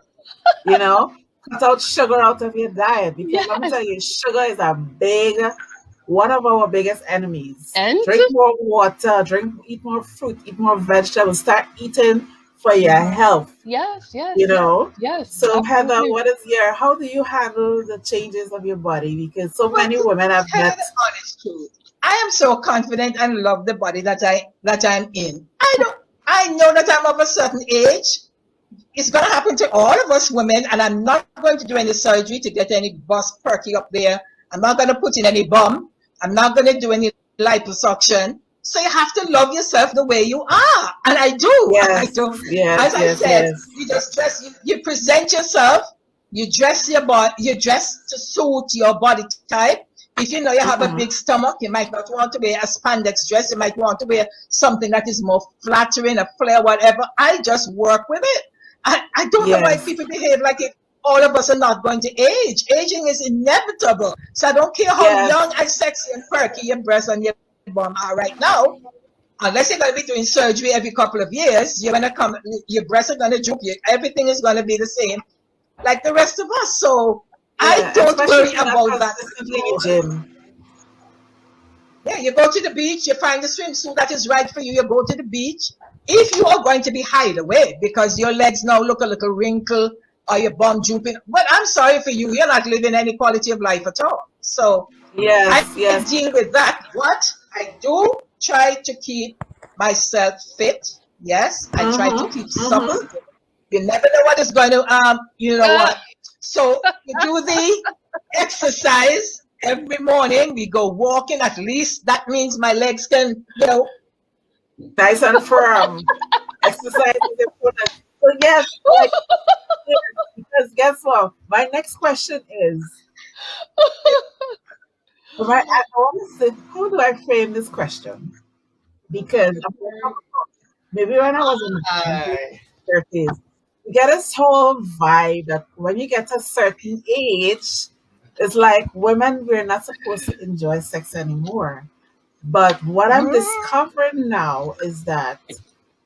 You know, cut out sugar out of your diet because let me tell Yes. you, sugar is a big one of our biggest enemies. And Drink more water, eat more fruit, eat more vegetables, start eating for your health, yes, yes, you yes, know. yes, So Heather, absolutely. how do you handle the changes of your body? Because so Well, many to women have tell you met. the honest truth, I am so confident and love the body that I'm in. I know that I'm of a certain age. It's gonna happen to all of us women, and I'm not going to do any surgery to get any bust perky up there. I'm not gonna put in any bum. I'm not gonna do any liposuction. So you have to love yourself the way you are, and I do. I Yes, don't. yes, As I yes, said, yes. you just dress. You present yourself. You dress your body. You dress to suit your body type. If you know you have a Hmm. big stomach, you might not want to wear a spandex dress. You might want to wear something that is more flattering, a flare, whatever. I just work with it. I don't know why Yes, people behave like it. All of us are not going to age. Aging is inevitable. So I don't care how yes. young and sexy and perky your breasts and your bum are right now. Unless you're going to be doing surgery every couple of years, you're going to come, your breasts are going to droop. Everything is going to be the same like the rest of us. So I Yeah, don't especially worry if you're not about that. consistently in the gym. Yeah, you go to the beach, you find the swimsuit that is right for you, you go to the beach. If you are going to be hide away because your legs now look a little wrinkled or your bum drooping, but I'm sorry for you, you're not living any quality of life at all. So I Yes, yes. deal with that. What I do, try to keep myself fit. Yes, I try to Mm-hmm. keep supple. Mm-hmm. You never know what is going to you know Ah, what. So you do the exercise every morning. We go walking. At least that means my legs can, Nice and firm. Exercise is important. So yes, like yes, because guess what? My next question is, I want to say, how do I frame this question? Because maybe when I was in my 20s, 30s, you get this whole vibe that when you get to a certain age, it's like women, we're not supposed to enjoy sex anymore. But what I'm discovering now is that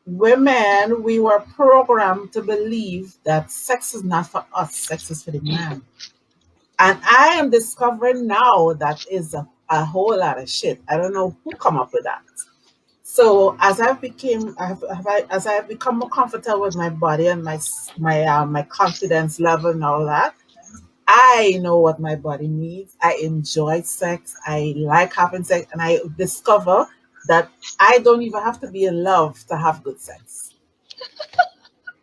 women, we were programmed to believe that sex is not for us, sex is for the man. And I am discovering now that is a whole lot of shit. I don't know who come up with that. So as I became, as I have become more comfortable with my body and my confidence level and all that, I know what my body needs. I enjoy sex. I like having sex. And I discover that I don't even have to be in love to have good sex.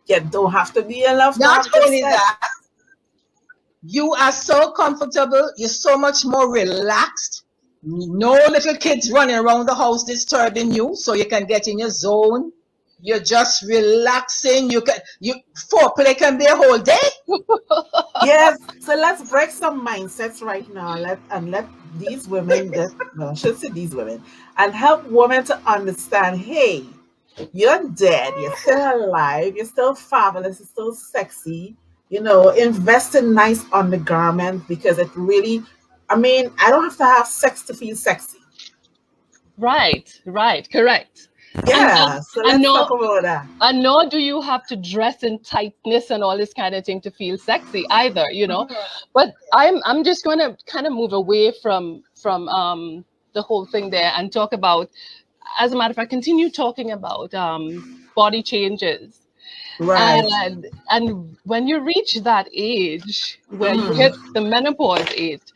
You don't have to be in love to Not have good only sex. that, you are so comfortable. You're so much more relaxed. No little kids running around the house disturbing you, so you can get in your zone. You're just relaxing. Foreplay can be a whole day. Yes. So let's break some mindsets right now. Let these women that well, I should say these women and help women to understand, hey, you're dead, you're still alive, you're still fabulous, you're still sexy. Invest in nice undergarments because it really I mean, I don't have to have sex to feel sexy. Right, right, correct. And Yeah. So and let's no talk about that. and nor do you have to dress in tightness and all this kind of thing to feel sexy either. But I'm just gonna kind of move away from the whole thing there and talk about, as a matter of fact, continue talking about body changes. Right. And when you reach that age where you hit Mm. the menopause age,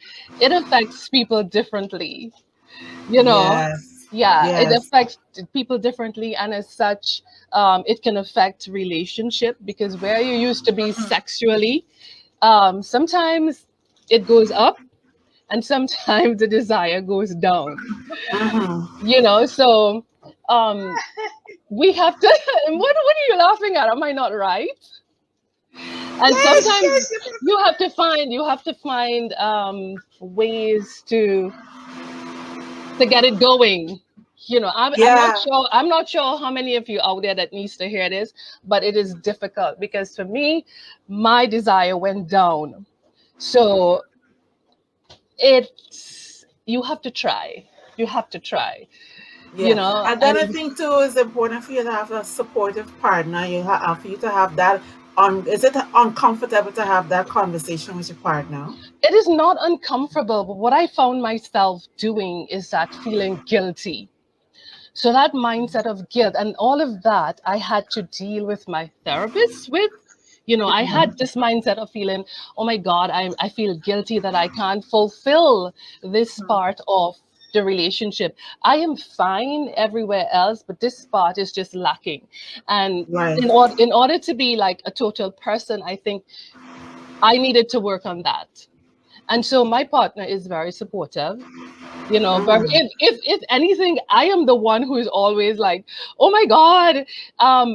it affects people differently. you know Yes. yeah, it Yes. affects people differently, and as such, it can affect relationship, because where you used to be sexually, sometimes it goes up, and sometimes the desire goes down. Mm-hmm. So um we have to what are you laughing at? Am I not right? And Yes, sometimes yes. you have to find ways to get it going. I'm Yeah. not sure how many of you out there that needs to hear this, but it is difficult, because for me, my desire went down. So it's you have to try. You have to try. Yeah, and then And I think too it's important for you to have a supportive partner. For you to have that on. Is it uncomfortable to have that conversation with your partner? it is not uncomfortable, but what I found myself doing is that feeling guilty. So that mindset of guilt and all of that, I had to deal with my therapist with. I had this mindset of feeling, oh my God, I feel guilty that I can't fulfill this part of the relationship. I am fine everywhere else, but this part is just lacking. And Right. in order to be like a total person, I think I needed to work on that. And so my partner is very supportive. But Mm. if anything, I am the one who is always like, oh my God, um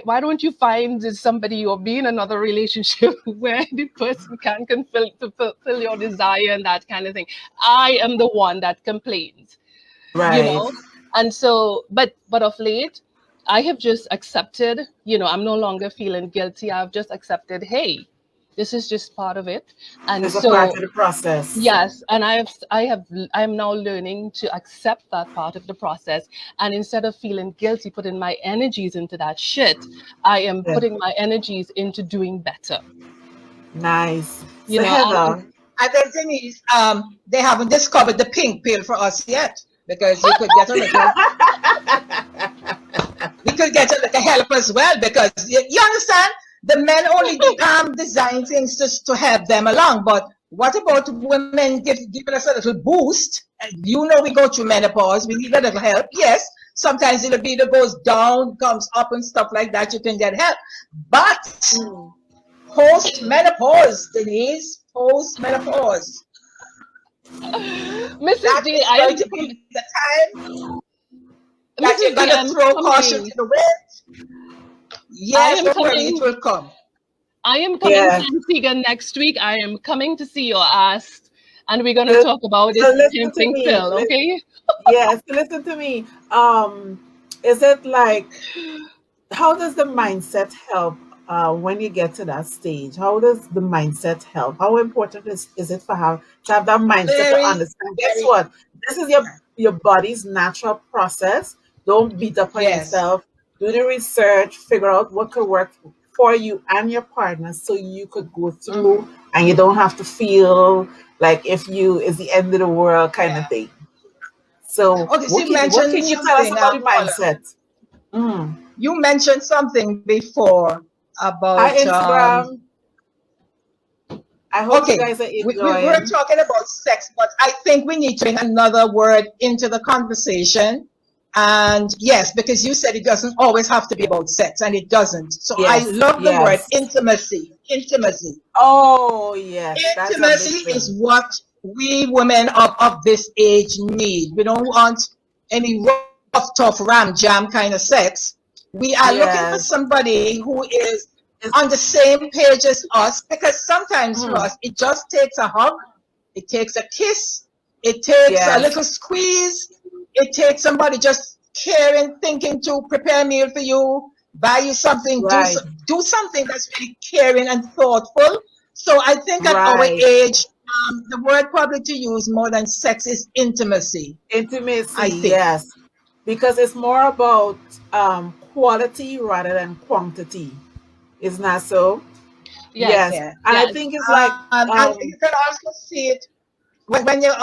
why don't you find somebody or be in another relationship where the person can fulfill your desire and that kind of thing. I am the one that complains, you Right. know and so, but of late, I have just accepted. I'm no longer feeling guilty. I've just accepted, hey, this is just part of it. And It's a part of so, the process. yes, and I'm now learning to accept that part of the process. And instead of feeling guilty, putting my energies into that shit, I am Yeah. putting my energies into doing better. Nice. You So know, and Heather. And the thing is, they haven't discovered the pink pill for us yet, because you could get a little, we could get a little help as well, because you understand, the men only design things to help them along. But what about women giving us a little boost? We go through menopause, we need a little help. Yes, sometimes the libido goes down, comes up, and stuff like that. You can get help, but post menopause, Denise, post menopause, Mrs. that D, is going to be the time that you're Mrs. D, going to I'm throw caution to coming. the wind. I Yes, am don't worry, it coming. will come. I am coming to Yeah. Antigua next week. I am coming to see your ass, and we're gonna So, talk about so this listen to pink me. pill, okay? Yes, listen to me. Is it like how does the mindset help when you get to that stage? How does the mindset help? How important is it for how to have that mindset to Very, understand? Guess very, what? This is your body's natural process. Don't beat up on yes. yourself. Do the research. Figure out what could work for you and your partner, so you could go through Mm-hmm. and you don't have to feel like if you is the end of the world kind of Yeah. thing. So Okay, so what can you tell us about the Paula, mindset? Mm. you mentioned something before Hi about Instagram. I hope you Okay, guys are we were enjoying. talking about sex, but I think we need to bring another word into the conversation. And yes, because you said it doesn't always have to be about sex, and it doesn't. So I Yes, love the word yes. intimacy. Intimacy. Oh, yes, that's a big Intimacy is thing. what we women of this age need. We don't want any rough, tough, ram jam kind of sex. We are looking for Yes. somebody who is It's, on the same page as us, because sometimes for mm, us, it just takes a hug, it takes a kiss, it takes a yes, little squeeze, it takes somebody just caring, thinking to prepare a meal for you, buy you something, right, do something that's really caring and thoughtful. So I think at our right. age, the word probably to use more than sex is intimacy, Intimacy, I think. yes. Because it's more about quality rather than quantity. Isn't that so? Yes, Yes. Yeah. And I yes. think it's like, And you can also see it when you're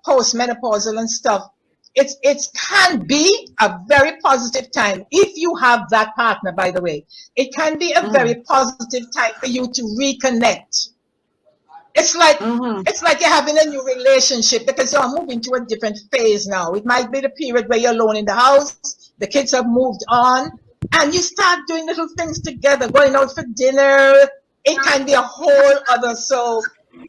postmenopausal and stuff. It can be a very positive time if you have that partner. By the way, it can be a mm, very positive time for you to reconnect. It's like mm-hmm, it's like you're having a new relationship because you're moving to a different phase now. It might be the period where you're alone in the house, the kids have moved on, and you start doing little things together, going out for dinner. It can be a whole other. So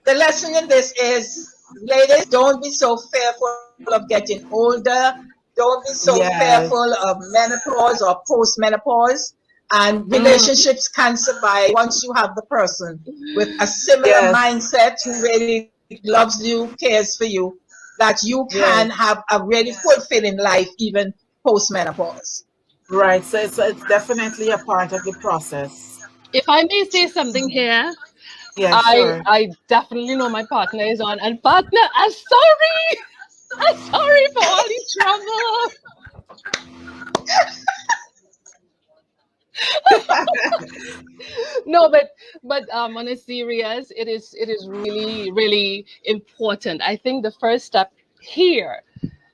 the lesson in this is, ladies, don't be so fearful of getting older. Don't be so yes, fearful of menopause or postmenopause. And mm, relationships can survive once you have the person with a similar yes, mindset who really loves you, cares for you, that you yes, can have a really fulfilling life even post-menopause. right. So it's definitely a part of the process. If I may say something here, Yeah, I sure. I definitely know my partner is on, and partner, I'm sorry. I'm sorry for all the trouble. No, but on a serious, it is really important. I think the first step here,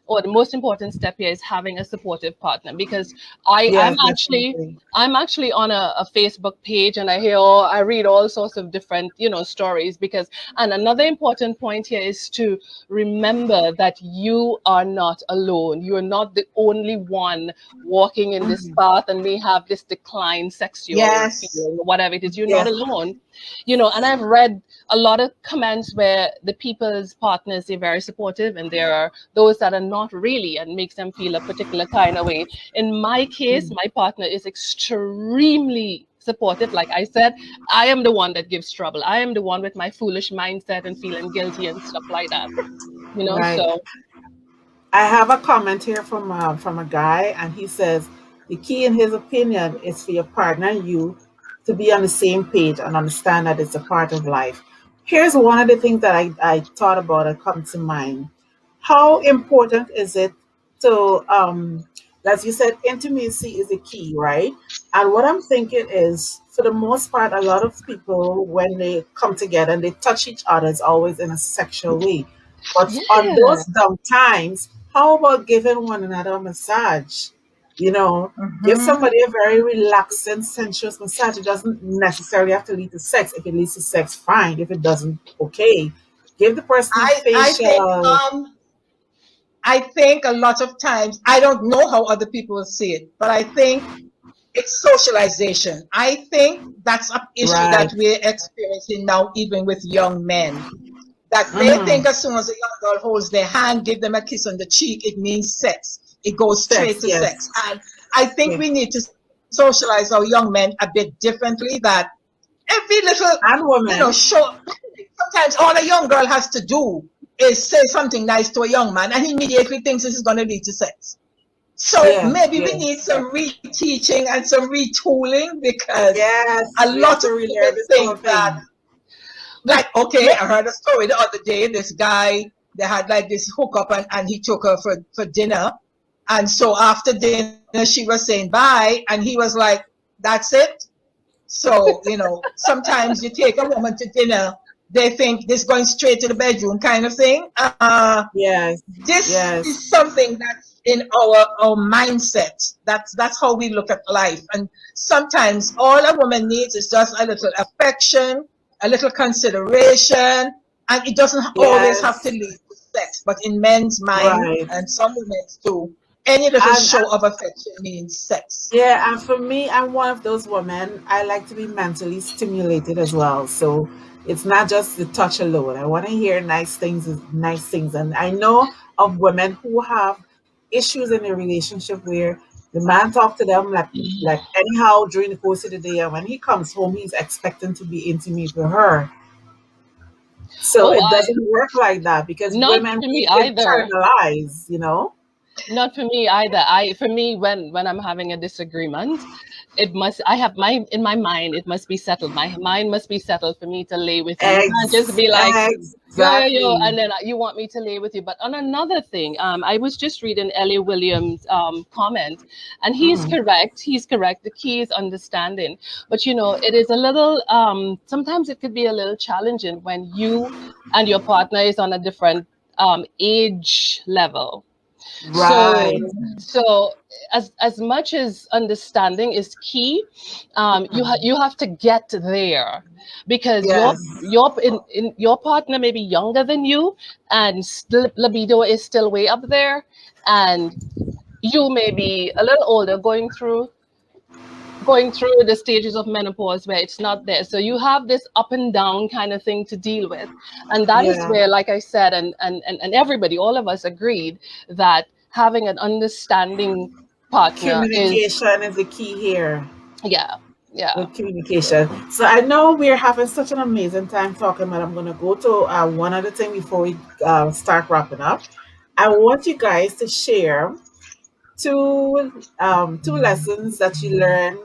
or the most important step here, is having a supportive partner, because I I'm Yes, actually definitely. I'm actually on a Facebook page, and I read all sorts of different stories, because, and another important point here is to remember that you are not alone. You are not the only one walking in this Mhm. path and may have this decline sexual Yes. feeling, whatever it is. You're not Yes, alone. And I've read a lot of comments where the people's partners are very supportive, and there are those that are not really, and makes them feel a particular kind of way. In my case, mm, my partner is extremely supportive. Like I said, I am the one that gives trouble. I am the one with my foolish mindset and feeling guilty and stuff like that. right. So I have a comment here from a guy, and he says the key, in his opinion, is for your partner and you to be on the same page and understand that it's a part of life. Here's one of the things that I thought about that come to mind. How important is it to, as you said, intimacy is the key, right? And what I'm thinking is, for the most part, a lot of people, when they come together and they touch each other, it's always in a sexual way. But on yeah, those dumb times, how about giving one another a massage? You know, give Mm-hmm. somebody a very relaxing, sensuous massage. It doesn't necessarily have to lead to sex. If it leads to sex, fine. If it doesn't, okay. Give the person a I think facial. I think a lot of times, I don't know how other people will see it, but I think it's socialization. I think that's an issue Right. that we're experiencing now, even with young men. That they Mm-hmm. think as soon as a young girl holds their hand, give them a kiss on the cheek, it means sex. It goes straight Sex, to yes. sex. And I think Yeah. we need to socialize our young men a bit differently. That every little, And women. show. Sometimes all a young girl has to do is say something nice to a young man, and he immediately thinks this is going to lead to sex. So Yeah, maybe we yeah. need some reteaching and some retooling, because Yes, a we have lot to of relearn women this whole think that, thing. like, okay, yeah, I heard a story the other day. This guy, they had like this hookup, and he took her for dinner. And so after dinner, she was saying bye, and he was like, that's it. So, sometimes you take a woman to dinner, they think this going straight to the bedroom kind of thing. Yes, This yes, is something that's in our mindset. That's how we look at life. And sometimes all a woman needs is just a little affection, a little consideration, and it doesn't always have to Yes, lead to sex, but in men's mind, right. and some women's too, any little And show of affection means sex. yeah, and for me, I'm one of those women. I like to be mentally stimulated as well. So it's not just the touch alone. I want to hear nice things. And I know of women who have issues in a relationship where the man talk to them like anyhow during the course of the day, and when he comes home, he's expecting to be intimate with her. So Oh, it I doesn't work like that because not women for me we either. internalize, you know. Not for me either. For me, when I'm having a disagreement, it must I have my in my mind, it must be settled. My mind must be settled for me to lay with you. You can't just be like, yo, Exactly. and then you want me to lay with you. But on another thing, I was just reading Ellie Williams' comment, and he's Mhm. correct. He's correct. The key is understanding. But it is a little. Sometimes it could be a little challenging when you and your partner is on a different age level. So, Right. so as much as understanding is key, Mhm. you have to get there, because Yes. your partner may be younger than you, and still libido is still way up there, and you may be a little older, going through the stages of menopause where it's not there. So you have this up and down kind of thing to deal with. And that is Yeah. where, like I said, and everybody, all of us agreed that having an understanding partner is, Communication is the key here. yeah, yeah. With communication. So I know we're having such an amazing time talking, but I'm going to go to one other thing before we start wrapping up. I want you guys to share two lessons that you learned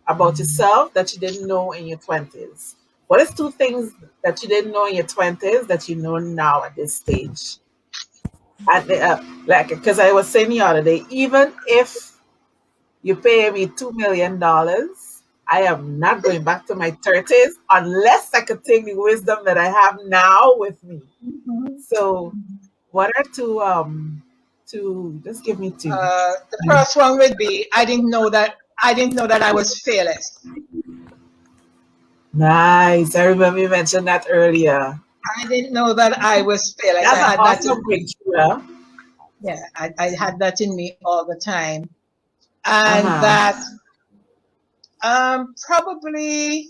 about yourself that you didn't know in your 20s. What is two things that you didn't know in your 20s that you know now at this stage? Like, because I was saying the other day, even if you pay me $2 million, I am not going back to my 30s unless I could take the wisdom that I have now with me. So, what are two? Just give me two. The first one would be I didn't know that I was fearless. Nice. I remember you mentioned that earlier. I didn't know that I was fearless. That's I an had that in awesome me. breakthrough. Huh? Yeah, I had that in me all the time. And Uh-huh. that probably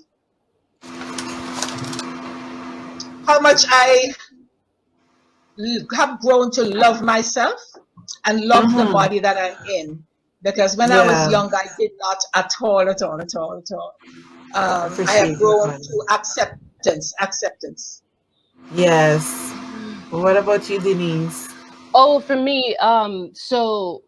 how much I have grown to love myself and love the Mm-hmm. body that I'm in. Because when I was Yeah. young, I did not at all, at all, at all, at all. I have Appreciate your grown body. to acceptance. Yes. What about you, Denise? Oh, for me, so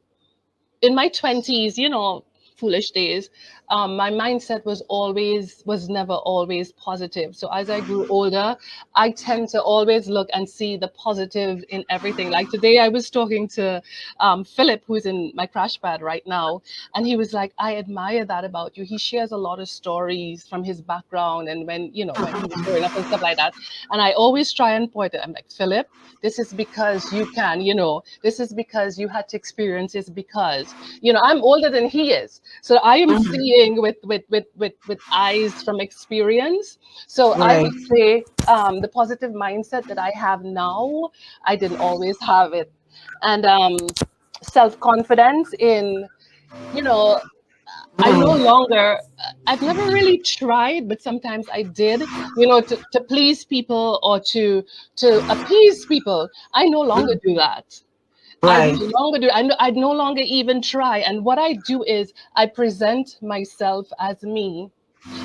in my 20s, foolish days, my mindset was never always positive. So as I grew older, I tend to always look and see the positive in everything. Like today, I was talking to Philip, who's in my crash pad right now, and he was like, I admire that about you. He shares a lot of stories from his background and when he was growing up and stuff like that. And I always try and point it. I'm like, Philip, this is because you can, this is because you had to experience this, because I'm older than he is, so I am Mhm. seeing with eyes from experience. So I Right. would say the positive mindset that I have now, I didn't always have it. And self-confidence in, you know I no Mhm. longer, I've never really tried, but sometimes I did, to please people or to appease people. I no longer Mhm. do that. I Right. no longer do. I no longer even try. And what I do is I present myself as me.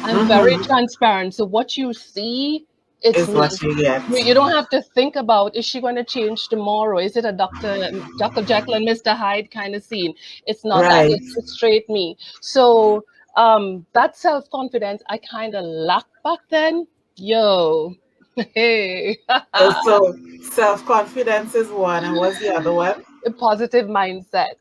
I'm very Mm-hmm. transparent. So what you see, it's Is what me. you get. You don't have to think about, is she going to change tomorrow? Is it a Dr. Jekyll and Mr. Hyde kind of scene? It's not that. Right. It's straight me. So that self confidence I kind of lacked back then. Yo, hey, So self confidence is one, and what's the other one? a positive mindset.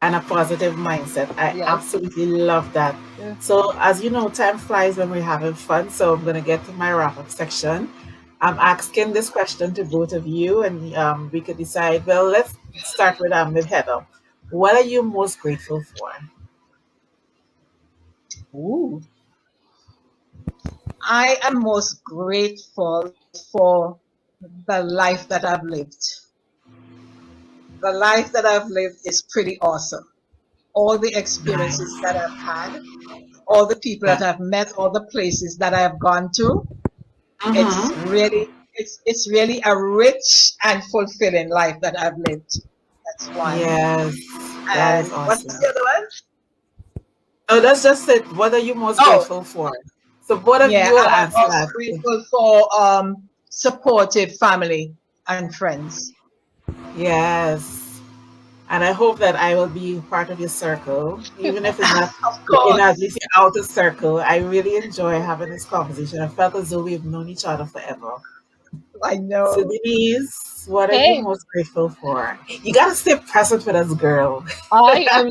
And a positive mindset. I Yes. absolutely love that. Yeah. So, as you know, time flies when we're having fun. So, I'm going to get to my wrap up section. I'm asking this question to both of you, and we could decide. Well, let's start with Heather. What are you most grateful for? Ooh. I am most grateful for the life that I've lived. The life that I've lived is pretty awesome. All the experiences Nice. that I've had, all the people that That, I've met, all the places that I have gone to, mm-hmm. it's really a rich and fulfilling life that I've lived. That's one. Yes, that is And what's awesome. the other one? Oh, that's just it. What are you most Oh, grateful for? So both of yeah, you will and I'm answer also that. grateful for supportive family and friends. Yes. And I hope that I will be part of your circle, even if it's not Of in at course, least your outer circle. I really enjoy having this conversation. I felt as though we've known each other forever. I So know. Denise, what are you Hey, most grateful for? You gotta stay present with us, girl. I am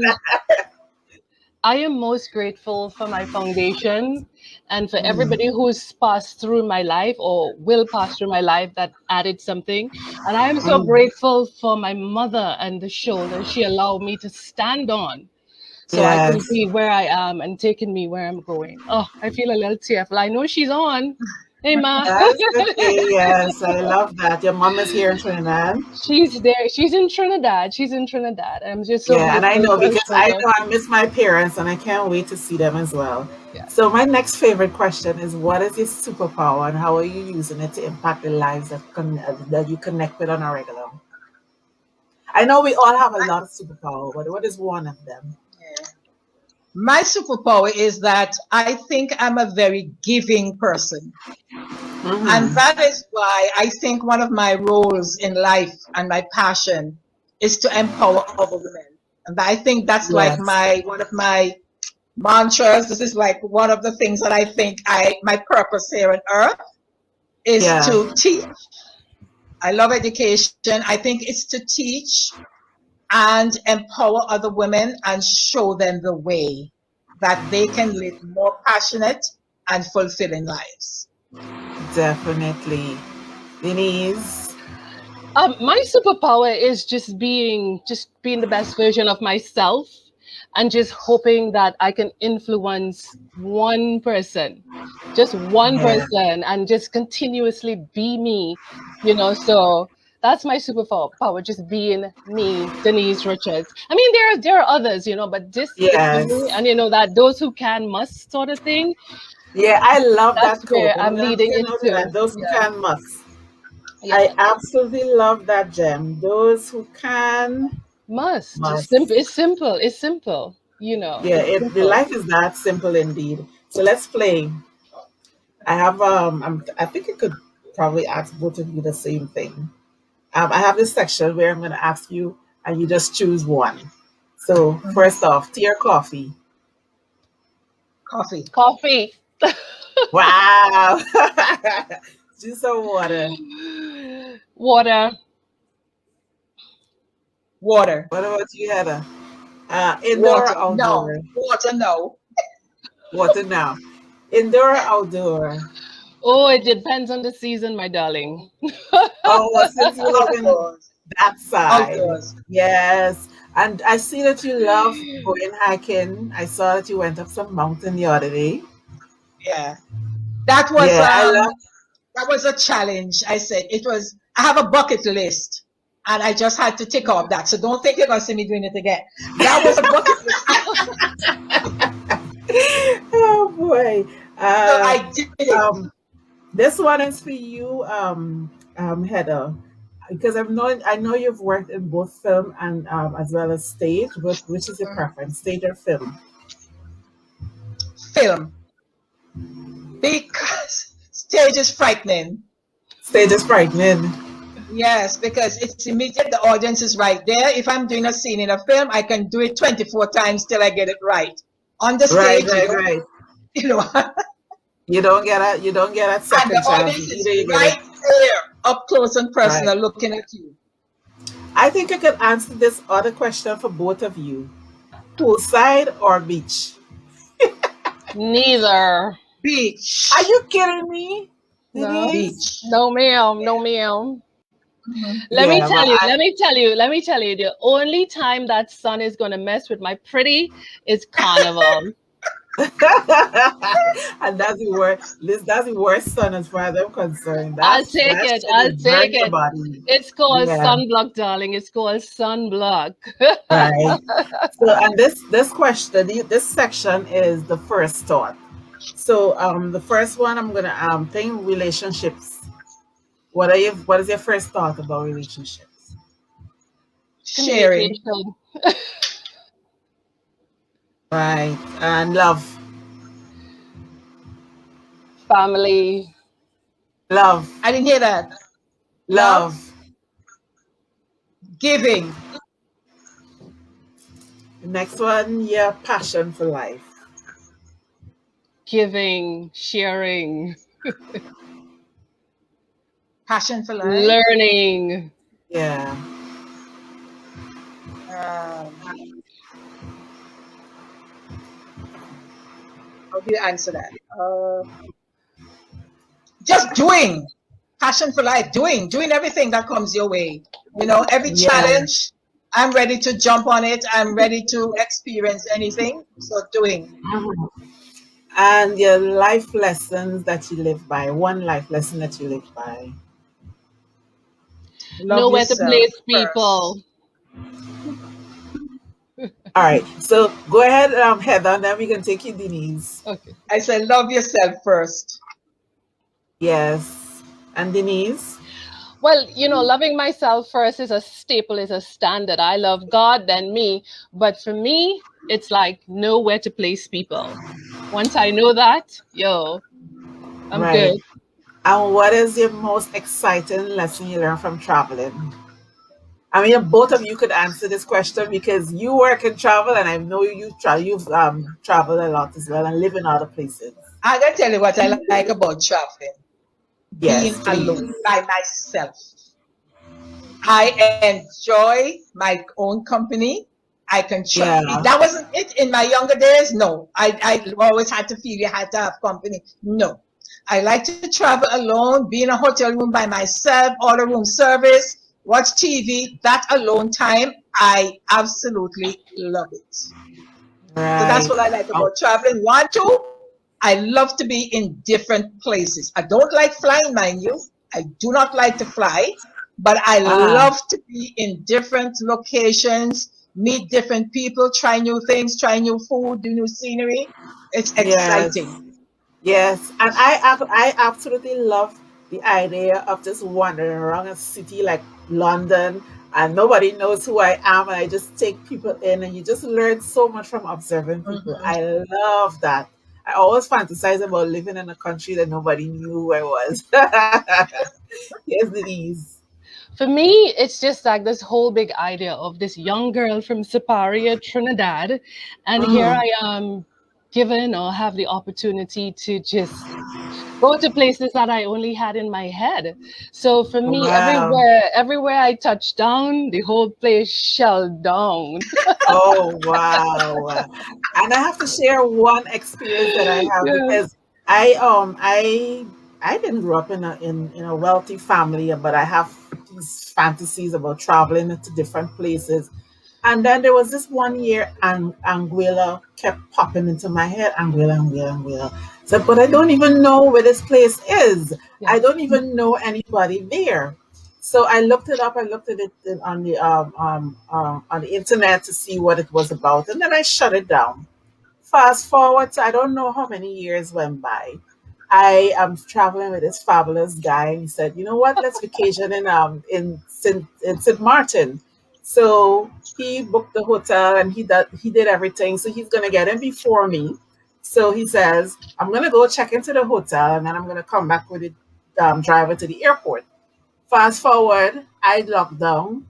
I am most grateful for my foundation and for Mm, everybody who's passed through my life or will pass through my life that added something. And I am so mm. grateful for my mother and the shoulder she allowed me to stand on so I can Yes. be where I am and taking me where I'm going. Oh, I feel a little tearful. I know she's on. Hey, Ma. That's okay. Yes, I love that. Your mom is here in Trinidad. She's there. She's in Trinidad. She's in Trinidad. I'm just so Yeah, and I grateful know for her because I shoulder. know I miss my parents and I can't wait to see them as well. Yeah. So my next favorite question is, what is your superpower and how are you using it to impact the lives that you connect with on a regular? I know we all have a lot of superpower, but what is one of them? Yeah. My superpower is that I think I'm a very giving person. And Mm-hmm. that is why I think one of my roles in life and my passion is to empower other women. And I think that's like Yes. my one of my mantras. This is like one of the things that I think I my purpose here on earth is Yeah, to teach. I love education. I think it's to teach and empower other women and show them the way that they can live more passionate and fulfilling lives. definitely. Denise. My superpower is just being the best version of myself and just hoping that I can influence one person, just one Yeah. person, and just continuously be me, So that's my superpower, just being me, Denise Richards. I mean, there are others, but this is me, Yes. and that those who can must sort of thing. Yeah, I love That's that quote. where I'm I'm gonna leading make a note of into. that. Those who Yeah, can must. yeah. I absolutely love that gem. Those who can Must. It's must. simple. It's simple. It's simple. Yeah, It's the simple. life is that simple indeed. So let's play. I think I could probably ask both of you the same thing. I have this section where I'm gonna ask you and you just choose one. So Mhm. first off, tea or coffee? Coffee, Coffee. Wow. Juice or water? Water. water, What about you, Heather? Indoor or water. No, outdoor? water, no. Water now. Indoor or outdoor? Oh, it depends on the season, my darling. Oh, well, since you live in Outdoors, that side, outdoors. yes. And I see that you love going hiking. I saw that you went up some mountain the other day. Yeah, that was Yeah, I um love. that was a challenge. I said it was. I have a bucket list, and I just had to tick off that. So don't think you're gonna see me doing it again. That was a bucket list. Oh boy. So Uh, I did it. um, this one is for you, Heather, because I know you've worked in both film and as well as stage. But which is your preference, stage or film? Film because stage is frightening. Stage is frightening. Yes, because it's immediate. The audience is right there. If I'm doing a scene in a film, I can do it 24 times till I get it right. On the Right, stage, you right, don't, right. you know, and You don't get a the second chance. audience is Either you get it right there, up close and right. personal, looking at you. I think I could answer this other question for both of you. Poolside or beach? Neither. Are Beach, you kidding me? No. Denise? beach. No, ma'am. No, ma'am. Mhm. Let me Yeah, tell but you. Let me tell you. Let me tell you. The only time that sun is gonna mess with my pretty is carnival. And that's the worst sun as far as I'm concerned. I'll That's take that it. shit I'll will burn take your it. body. It's called Yeah, sunblock, darling. It's called sunblock. right. So, and this question, this section is the first thought. So, the first one I'm gonna think relationships. What is your first thought about relationships? Sharing. Communication, Right. And love. family, Love. I didn't hear that. Love, Love. giving, The next one, yeah, passion for life. giving, sharing, passion for life. learning. Yeah. Um, how do you answer that? Just doing. Passion for life. Doing everything that comes your way. Every Yeah. challenge, I'm ready to jump on it. I'm ready to experience anything. So doing. Mhm. And your life lessons that you live by. One life lesson that you live by. Love Know where to yourself place first. people. All right. So go ahead, Heather, and then we can take you, Denise. Okay. I say love yourself first. Yes. And Denise? Well, loving myself first is a staple, is a standard. I love God, then me. But for me, it's like know where to place people. Once I know that, I'm Right. good. And what is your most exciting lesson you learned from traveling? I mean, both of you could answer this question because you work in travel, and I know you've traveled a lot as well and live in other places. I'm going to tell you what I like about traveling. Being Yes, please. alone by myself. I enjoy my own company. I can Yeah. that wasn't it in my younger days. No, I always had to feel you had to have company. No, I like to travel alone, be in a hotel room by myself, order room service, watch TV. That alone time, I absolutely love it. So that's Right. what I like Oh, about traveling. One, two, I love to be in different places. I don't like flying, mind you. I do not like to fly, but I ah, love to be in different locations, meet different people, try new things, try new food, do new scenery. It's yes. exciting. Yes, and I absolutely love the idea of just wandering around a city like London and nobody knows who I am and I just take people in and you just learn so much from observing people. Mhm. I love that. I always fantasize about living in a country that nobody knew who I was. Yes, Denise. For me, it's just like this whole big idea of this young girl from Siparia, Trinidad, and here Mm. I am given or have the opportunity to just go to places that I only had in my head. So for me, Wow. everywhere I touch down, the whole place shell down. Oh wow. And I have to share one experience that I have Yeah. because I didn't grow up in a wealthy family, but I have these fantasies about traveling to different places. And then there was this one year, and Anguilla kept popping into my head. Anguilla, Anguilla, Anguilla. So, but I don't even know where this place is. I Yes. don't even know anybody there. So I looked it up. I looked at it on the internet to see what it was about, and then I shut it down. Fast forward to I don't know how many years went by. I am traveling with this fabulous guy, and he said, "You know what? Let's vacation in St. Martin." So he booked the hotel and he did everything. So he's gonna get in before me. So he says, "I'm gonna go check into the hotel, and then I'm gonna come back with the driver to the airport." Fast forward, I lock down.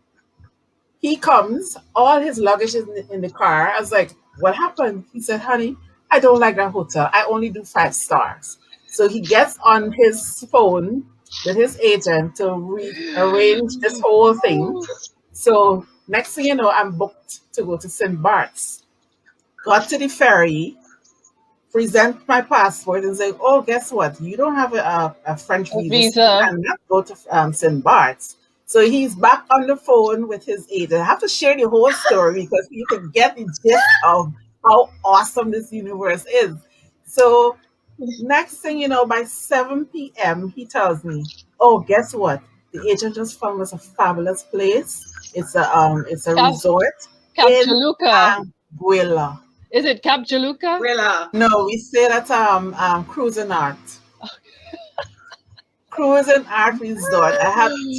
He comes, all his luggage is in the car. I was like, "What happened?" He said, "Honey, I don't like that hotel. I only do 5 stars." So he gets on his phone with his agent to rearrange this whole thing. So next thing you know, I'm booked to go to St. Bart's. Got to the ferry, present my passport, and say, "Oh, guess what? You don't have a French A visa, so you visa. cannot go to St. Bart's." So he's back on the phone with his agent. I have to share the whole story because you can get the gist of how awesome this universe is. So next thing you know, by 7 p.m., he tells me, "Oh, guess what? The agent just found us a fabulous place. It's a Cap, resort Cap in Jaluka. Anguilla." Is it Cap Jaluka? Willa. No, we stayed at Cruising Art. Cruising Art Resort. I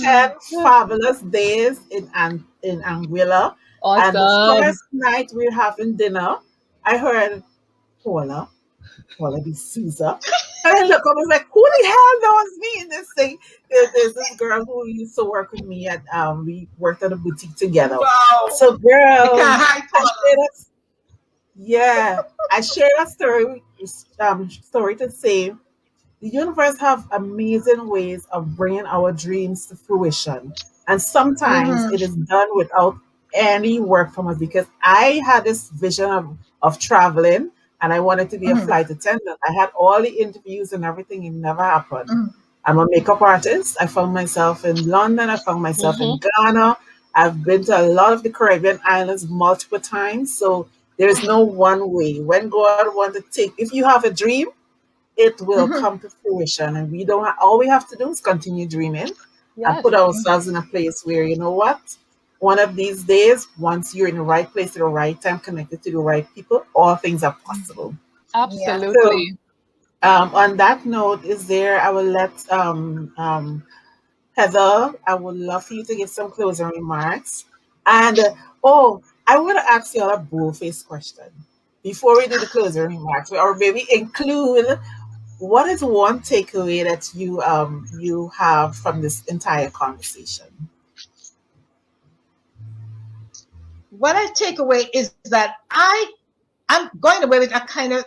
had 10 fabulous days in Anguilla. And the Awesome. first night we were having dinner, I heard Paula, Paulla De Souza. And I look up, I was like, who the hell knows me in this thing? There's this girl who used to work with me at we worked at a boutique together. Wow. So You girl, can't hide I Paula. shared a, yeah, I shared a story to say the universe have amazing ways of bringing our dreams to fruition. And sometimes Mm-hmm. it is done without any work from us because I had this vision of traveling and I wanted to be a Mm-hmm. flight attendant. I had all the interviews and everything. It never happened. Mm-hmm. I'm a makeup artist. I found myself in London. I found myself in Mm-hmm. Ghana. I've been to a lot of the Caribbean islands multiple times. So there's no one way. When God wants to take, if you have a dream, it will Mm-hmm. come to fruition. And we don't. All we have to do is continue dreaming and Yes, put ourselves in a place where you know what. One of these days, once you're in the right place at the right time, connected to the right people, all things are possible. Yeah. So, absolutely. on that note, is there? I will let Heather. I would love for you to give some closing remarks. And oh, I want to ask you all a bullface question before we do the closing remarks, or maybe include what is one takeaway that you have from this entire conversation? What I take away is that I'm going away with a kind of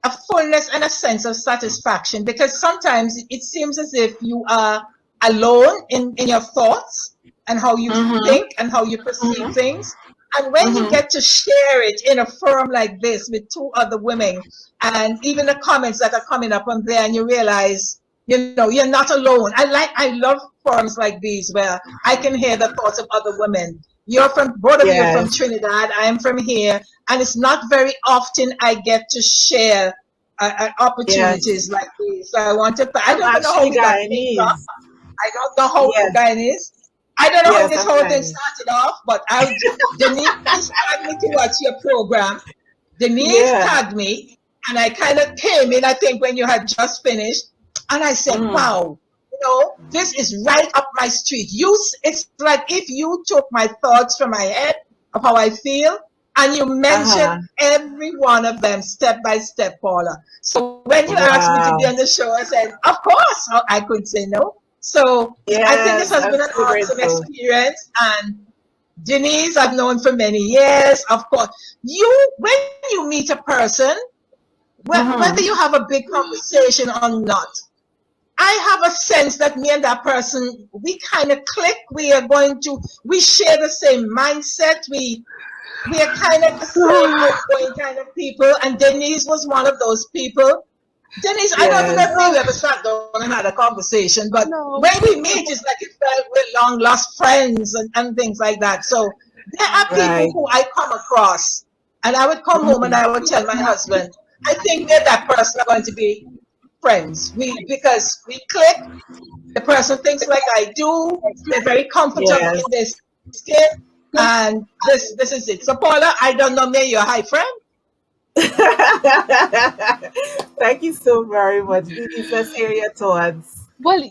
a fullness and a sense of satisfaction because sometimes it seems as if you are alone in your thoughts and how you Mm-hmm. think and how you perceive Mm-hmm. things. And when you Mm-hmm. get to share it in a forum like this with two other women, and even the comments that are coming up on there, and you realize, you're not alone. I love forums like these where I can hear the thoughts of other women. Both of you are from Yes. Trinidad. I'm from here. And it's not very often I get to share Yes. opportunities like these. So I want to, I I'm don't know how actually we got picked up. Guyanese. I don't know how Yes. Guyana. I don't know how Yes, this I'm whole thing Guyanese. started off, but Denise tagged me to watch your program. Denise Yeah. tagged me, and I kind of came in, I think, when you had just finished, and I said, Mm. wow, this is right up my street. It's like if you took my thoughts from my head of how I feel, and you mentioned Uh-huh. every one of them step by step, Paula. So when you asked me to be Wow. on the show, I said, of course, I couldn't say no. So I think this Yes, has I'm been an so awesome grateful. experience. And Denise, I've known for many years. Of course, when you meet a person, whether Mm-hmm. you have a big conversation or not, I have a sense that me and that person, we kind of click. We share the same mindset. We are kind of the same outgoing kind of people. And Denise was one of those people. Denise, I don't Yes. remember you ever sat down and had a conversation, but No. when we meet, it's like it felt we're long lost friends and things like that. So there are people Right. who I come across, and I would come home and Mm-hmm. I would tell my husband, I think me and that person are going to be friends. Because we click, the person thinks like I do, they're very comfortable Yes. in their skin, and this is it. So Paula, I don't know, me, you're a high friend. Thank you so very much. Denise, let's hear your thoughts. Well,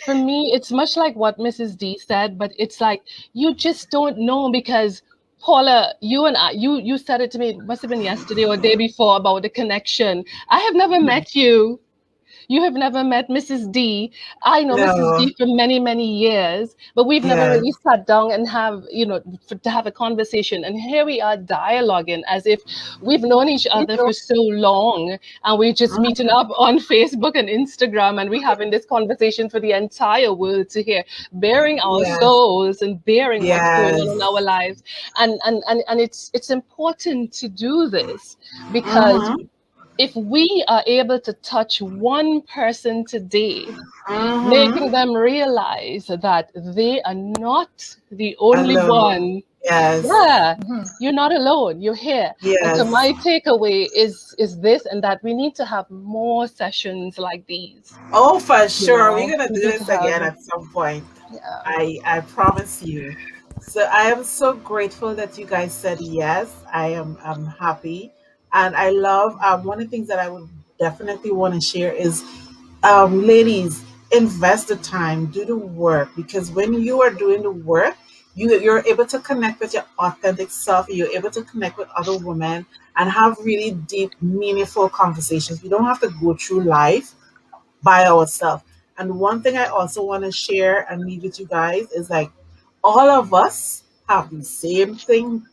for me, it's much like what Mrs. D said, but it's like you just don't know because Paula, you and I, you said it to me, it must have been yesterday or day before about the connection. I have never met you. You have never met Mrs. D. I know Mrs. No. D for many, many years, but we've never Yes. really sat down and to have a conversation. And here we are dialoguing as if we've known each other for so long, and we're just meeting up on Facebook and Instagram, and we're having this conversation for the entire world to hear, bearing our Yes. souls and bearing what's going on Yes. in our lives. And it's important to do this because Mm-hmm. if we are able to touch one person today, making Mm-hmm. them realize that they are not the only Alone. one Yes. Yeah, Mhm. you're not alone. You're here. And so Yes. my takeaway is this, and that we need to have more sessions like these. Oh, for You sure. We're know, gonna we do need to this have, again at some point. yeah. I promise you. So I am so grateful that you guys said yes. I'm happy. And I love one of the things that I would definitely want to share is ladies, invest the time, do the work, because when you are doing the work, you're able to connect with your authentic self. You're able to connect with other women and have really deep, meaningful conversations. We don't have to go through life by ourselves. And one thing I also want to share and leave with you guys is like all of us have the same thing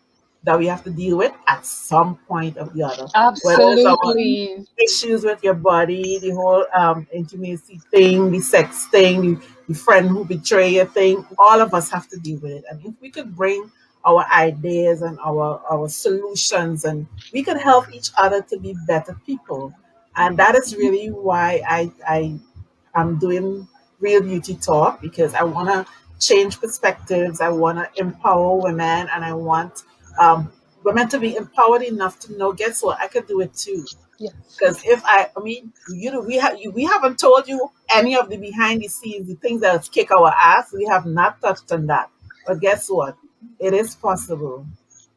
that we have to deal with at some point or the other. Whether it's our Absolutely. issues with your body, the whole intimacy thing, the sex thing, the friend who betray you thing, all of us have to deal with it. And if we could bring our ideas and our solutions and we could help each other to be better people. And that is really why I'm doing Real Beauty Talk because I want to change perspectives. I want to empower women and I want women to be empowered enough to know, guess what, I could do it too. Yes. Because if I mean, you know, we haven't told you any of the behind the scenes, the things that kick our ass. We have not touched on that. But guess what? It is possible.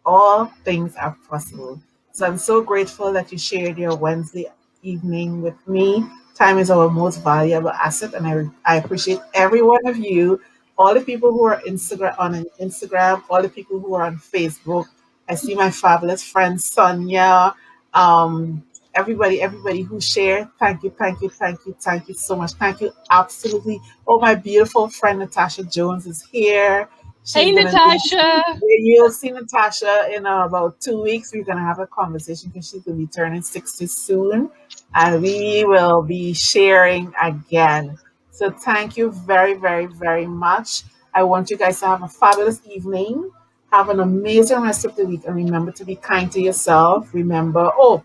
All things are possible. So I'm so grateful that you shared your Wednesday evening with me. Time is our most valuable asset, and I appreciate every one of you, all the people who are Instagram on Instagram, all the people who are on Facebook. I see my fabulous friend Sonia. Um, everybody who shared, thank you, thank you, thank you, thank you so much. Thank you, absolutely. Oh, my beautiful friend Natasha Jones is here. Hey, She's gonna be. Natasha. You'll see Natasha in about 2 weeks. We're gonna have a conversation because she's gonna be turning 60 soon, and we will be sharing again. So thank you very, very, very much. I want you guys to have a fabulous evening. Have an amazing rest of the week, and remember to be kind to yourself. Remember, oh,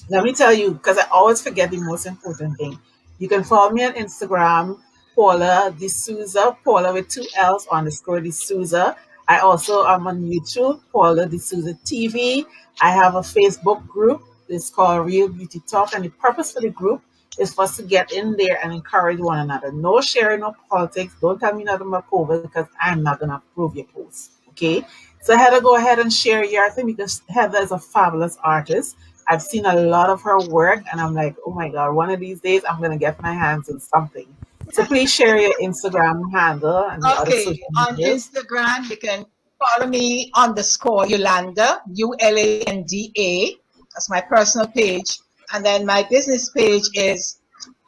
let me tell you, because I always forget the most important thing. You can follow me on Instagram, Paula De Souza, Paula with two L's underscore De Souza. I also am on YouTube, Paula De Souza TV. I have a Facebook group. It's called Real Beauty Talk. And the purpose for the group is for us to get in there and encourage one another. No sharing, no politics. Don't tell me nothing about COVID because I'm not going to approve your post. Okay? So Heather, go ahead and share your thing because Heather is a fabulous artist. I've seen a lot of her work, and I'm like, oh my God, one of these days I'm going to get my hands on something. So please share your Instagram handle and the other Okay, social on medias. Instagram, you can follow me underscore Yolanda, Ulanda. That's my personal page. And then my business page is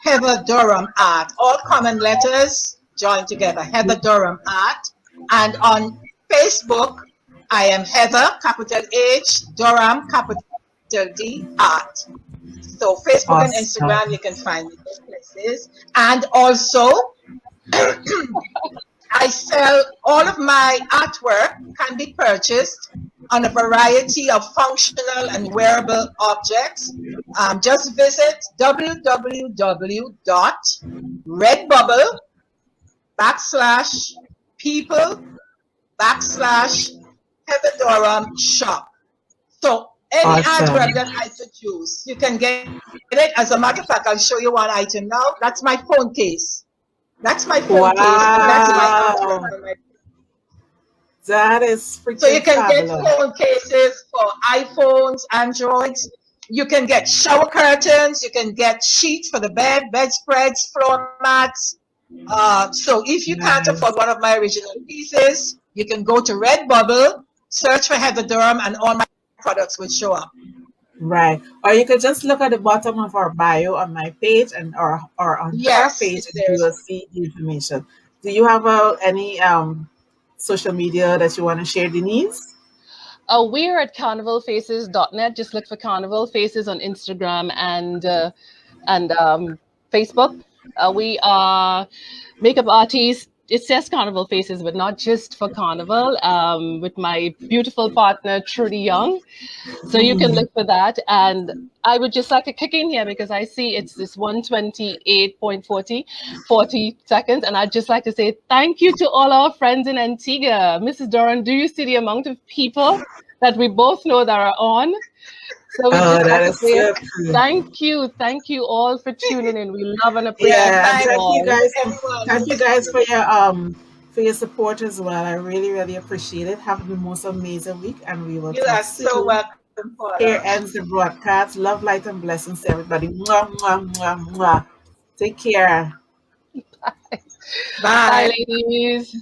Heather Doram Art. All common letters joined together, Heather Doram Art. And on Facebook, I am Heather, capital H, Doram, capital D, Art. So Facebook and Instagram, Awesome. you can find me those places. And also, I sell all of my artwork can be purchased on a variety of functional and wearable objects. Just visit www.redbubble backslash people backslash Heather Doram shop. So any artwork Awesome. that I produce, you can get it. As a matter of fact, I'll show you one item now. That's my phone case. That's my phone case, and that's my artwork on Wow. my. That is So you freaking can get fabulous. phone cases for iPhones, Androids. You can get shower curtains. You can get sheets for the bed, bedspreads, floor mats. So if you can't afford Nice. one of my original pieces, you can go to Redbubble, search for Heather Durham, and all my products will show up. Right. Or you could just look at the bottom of our bio on my page and or on her Yes, page it's and you there. will see the information. Do you have any social media that you want to share, Denise? We're at carnivalfaces.net. Just look for Carnival Faces on Instagram and Facebook. We are makeup artists it says Carnival Faces, but not just for Carnival, with my beautiful partner, Trudy Young. So you can look for that. And I would just like to kick in here because I see it's this 128.40 seconds. And I'd just like to say thank you to all our friends in Antigua. Mrs. Doran, do you see the amount of people that we both know that are on? So we just like to say so cool. thank you all for tuning in. We love and appreciate Yeah, you all. thank you guys for your support as well. I really, really appreciate it. Have the most amazing week, and we will You talk are soon. so welcome, Paula. Here ends the broadcast. Love, light, and blessings to everybody. Mwah, mwah, mwah, mwah. Take care. Bye. Bye, ladies.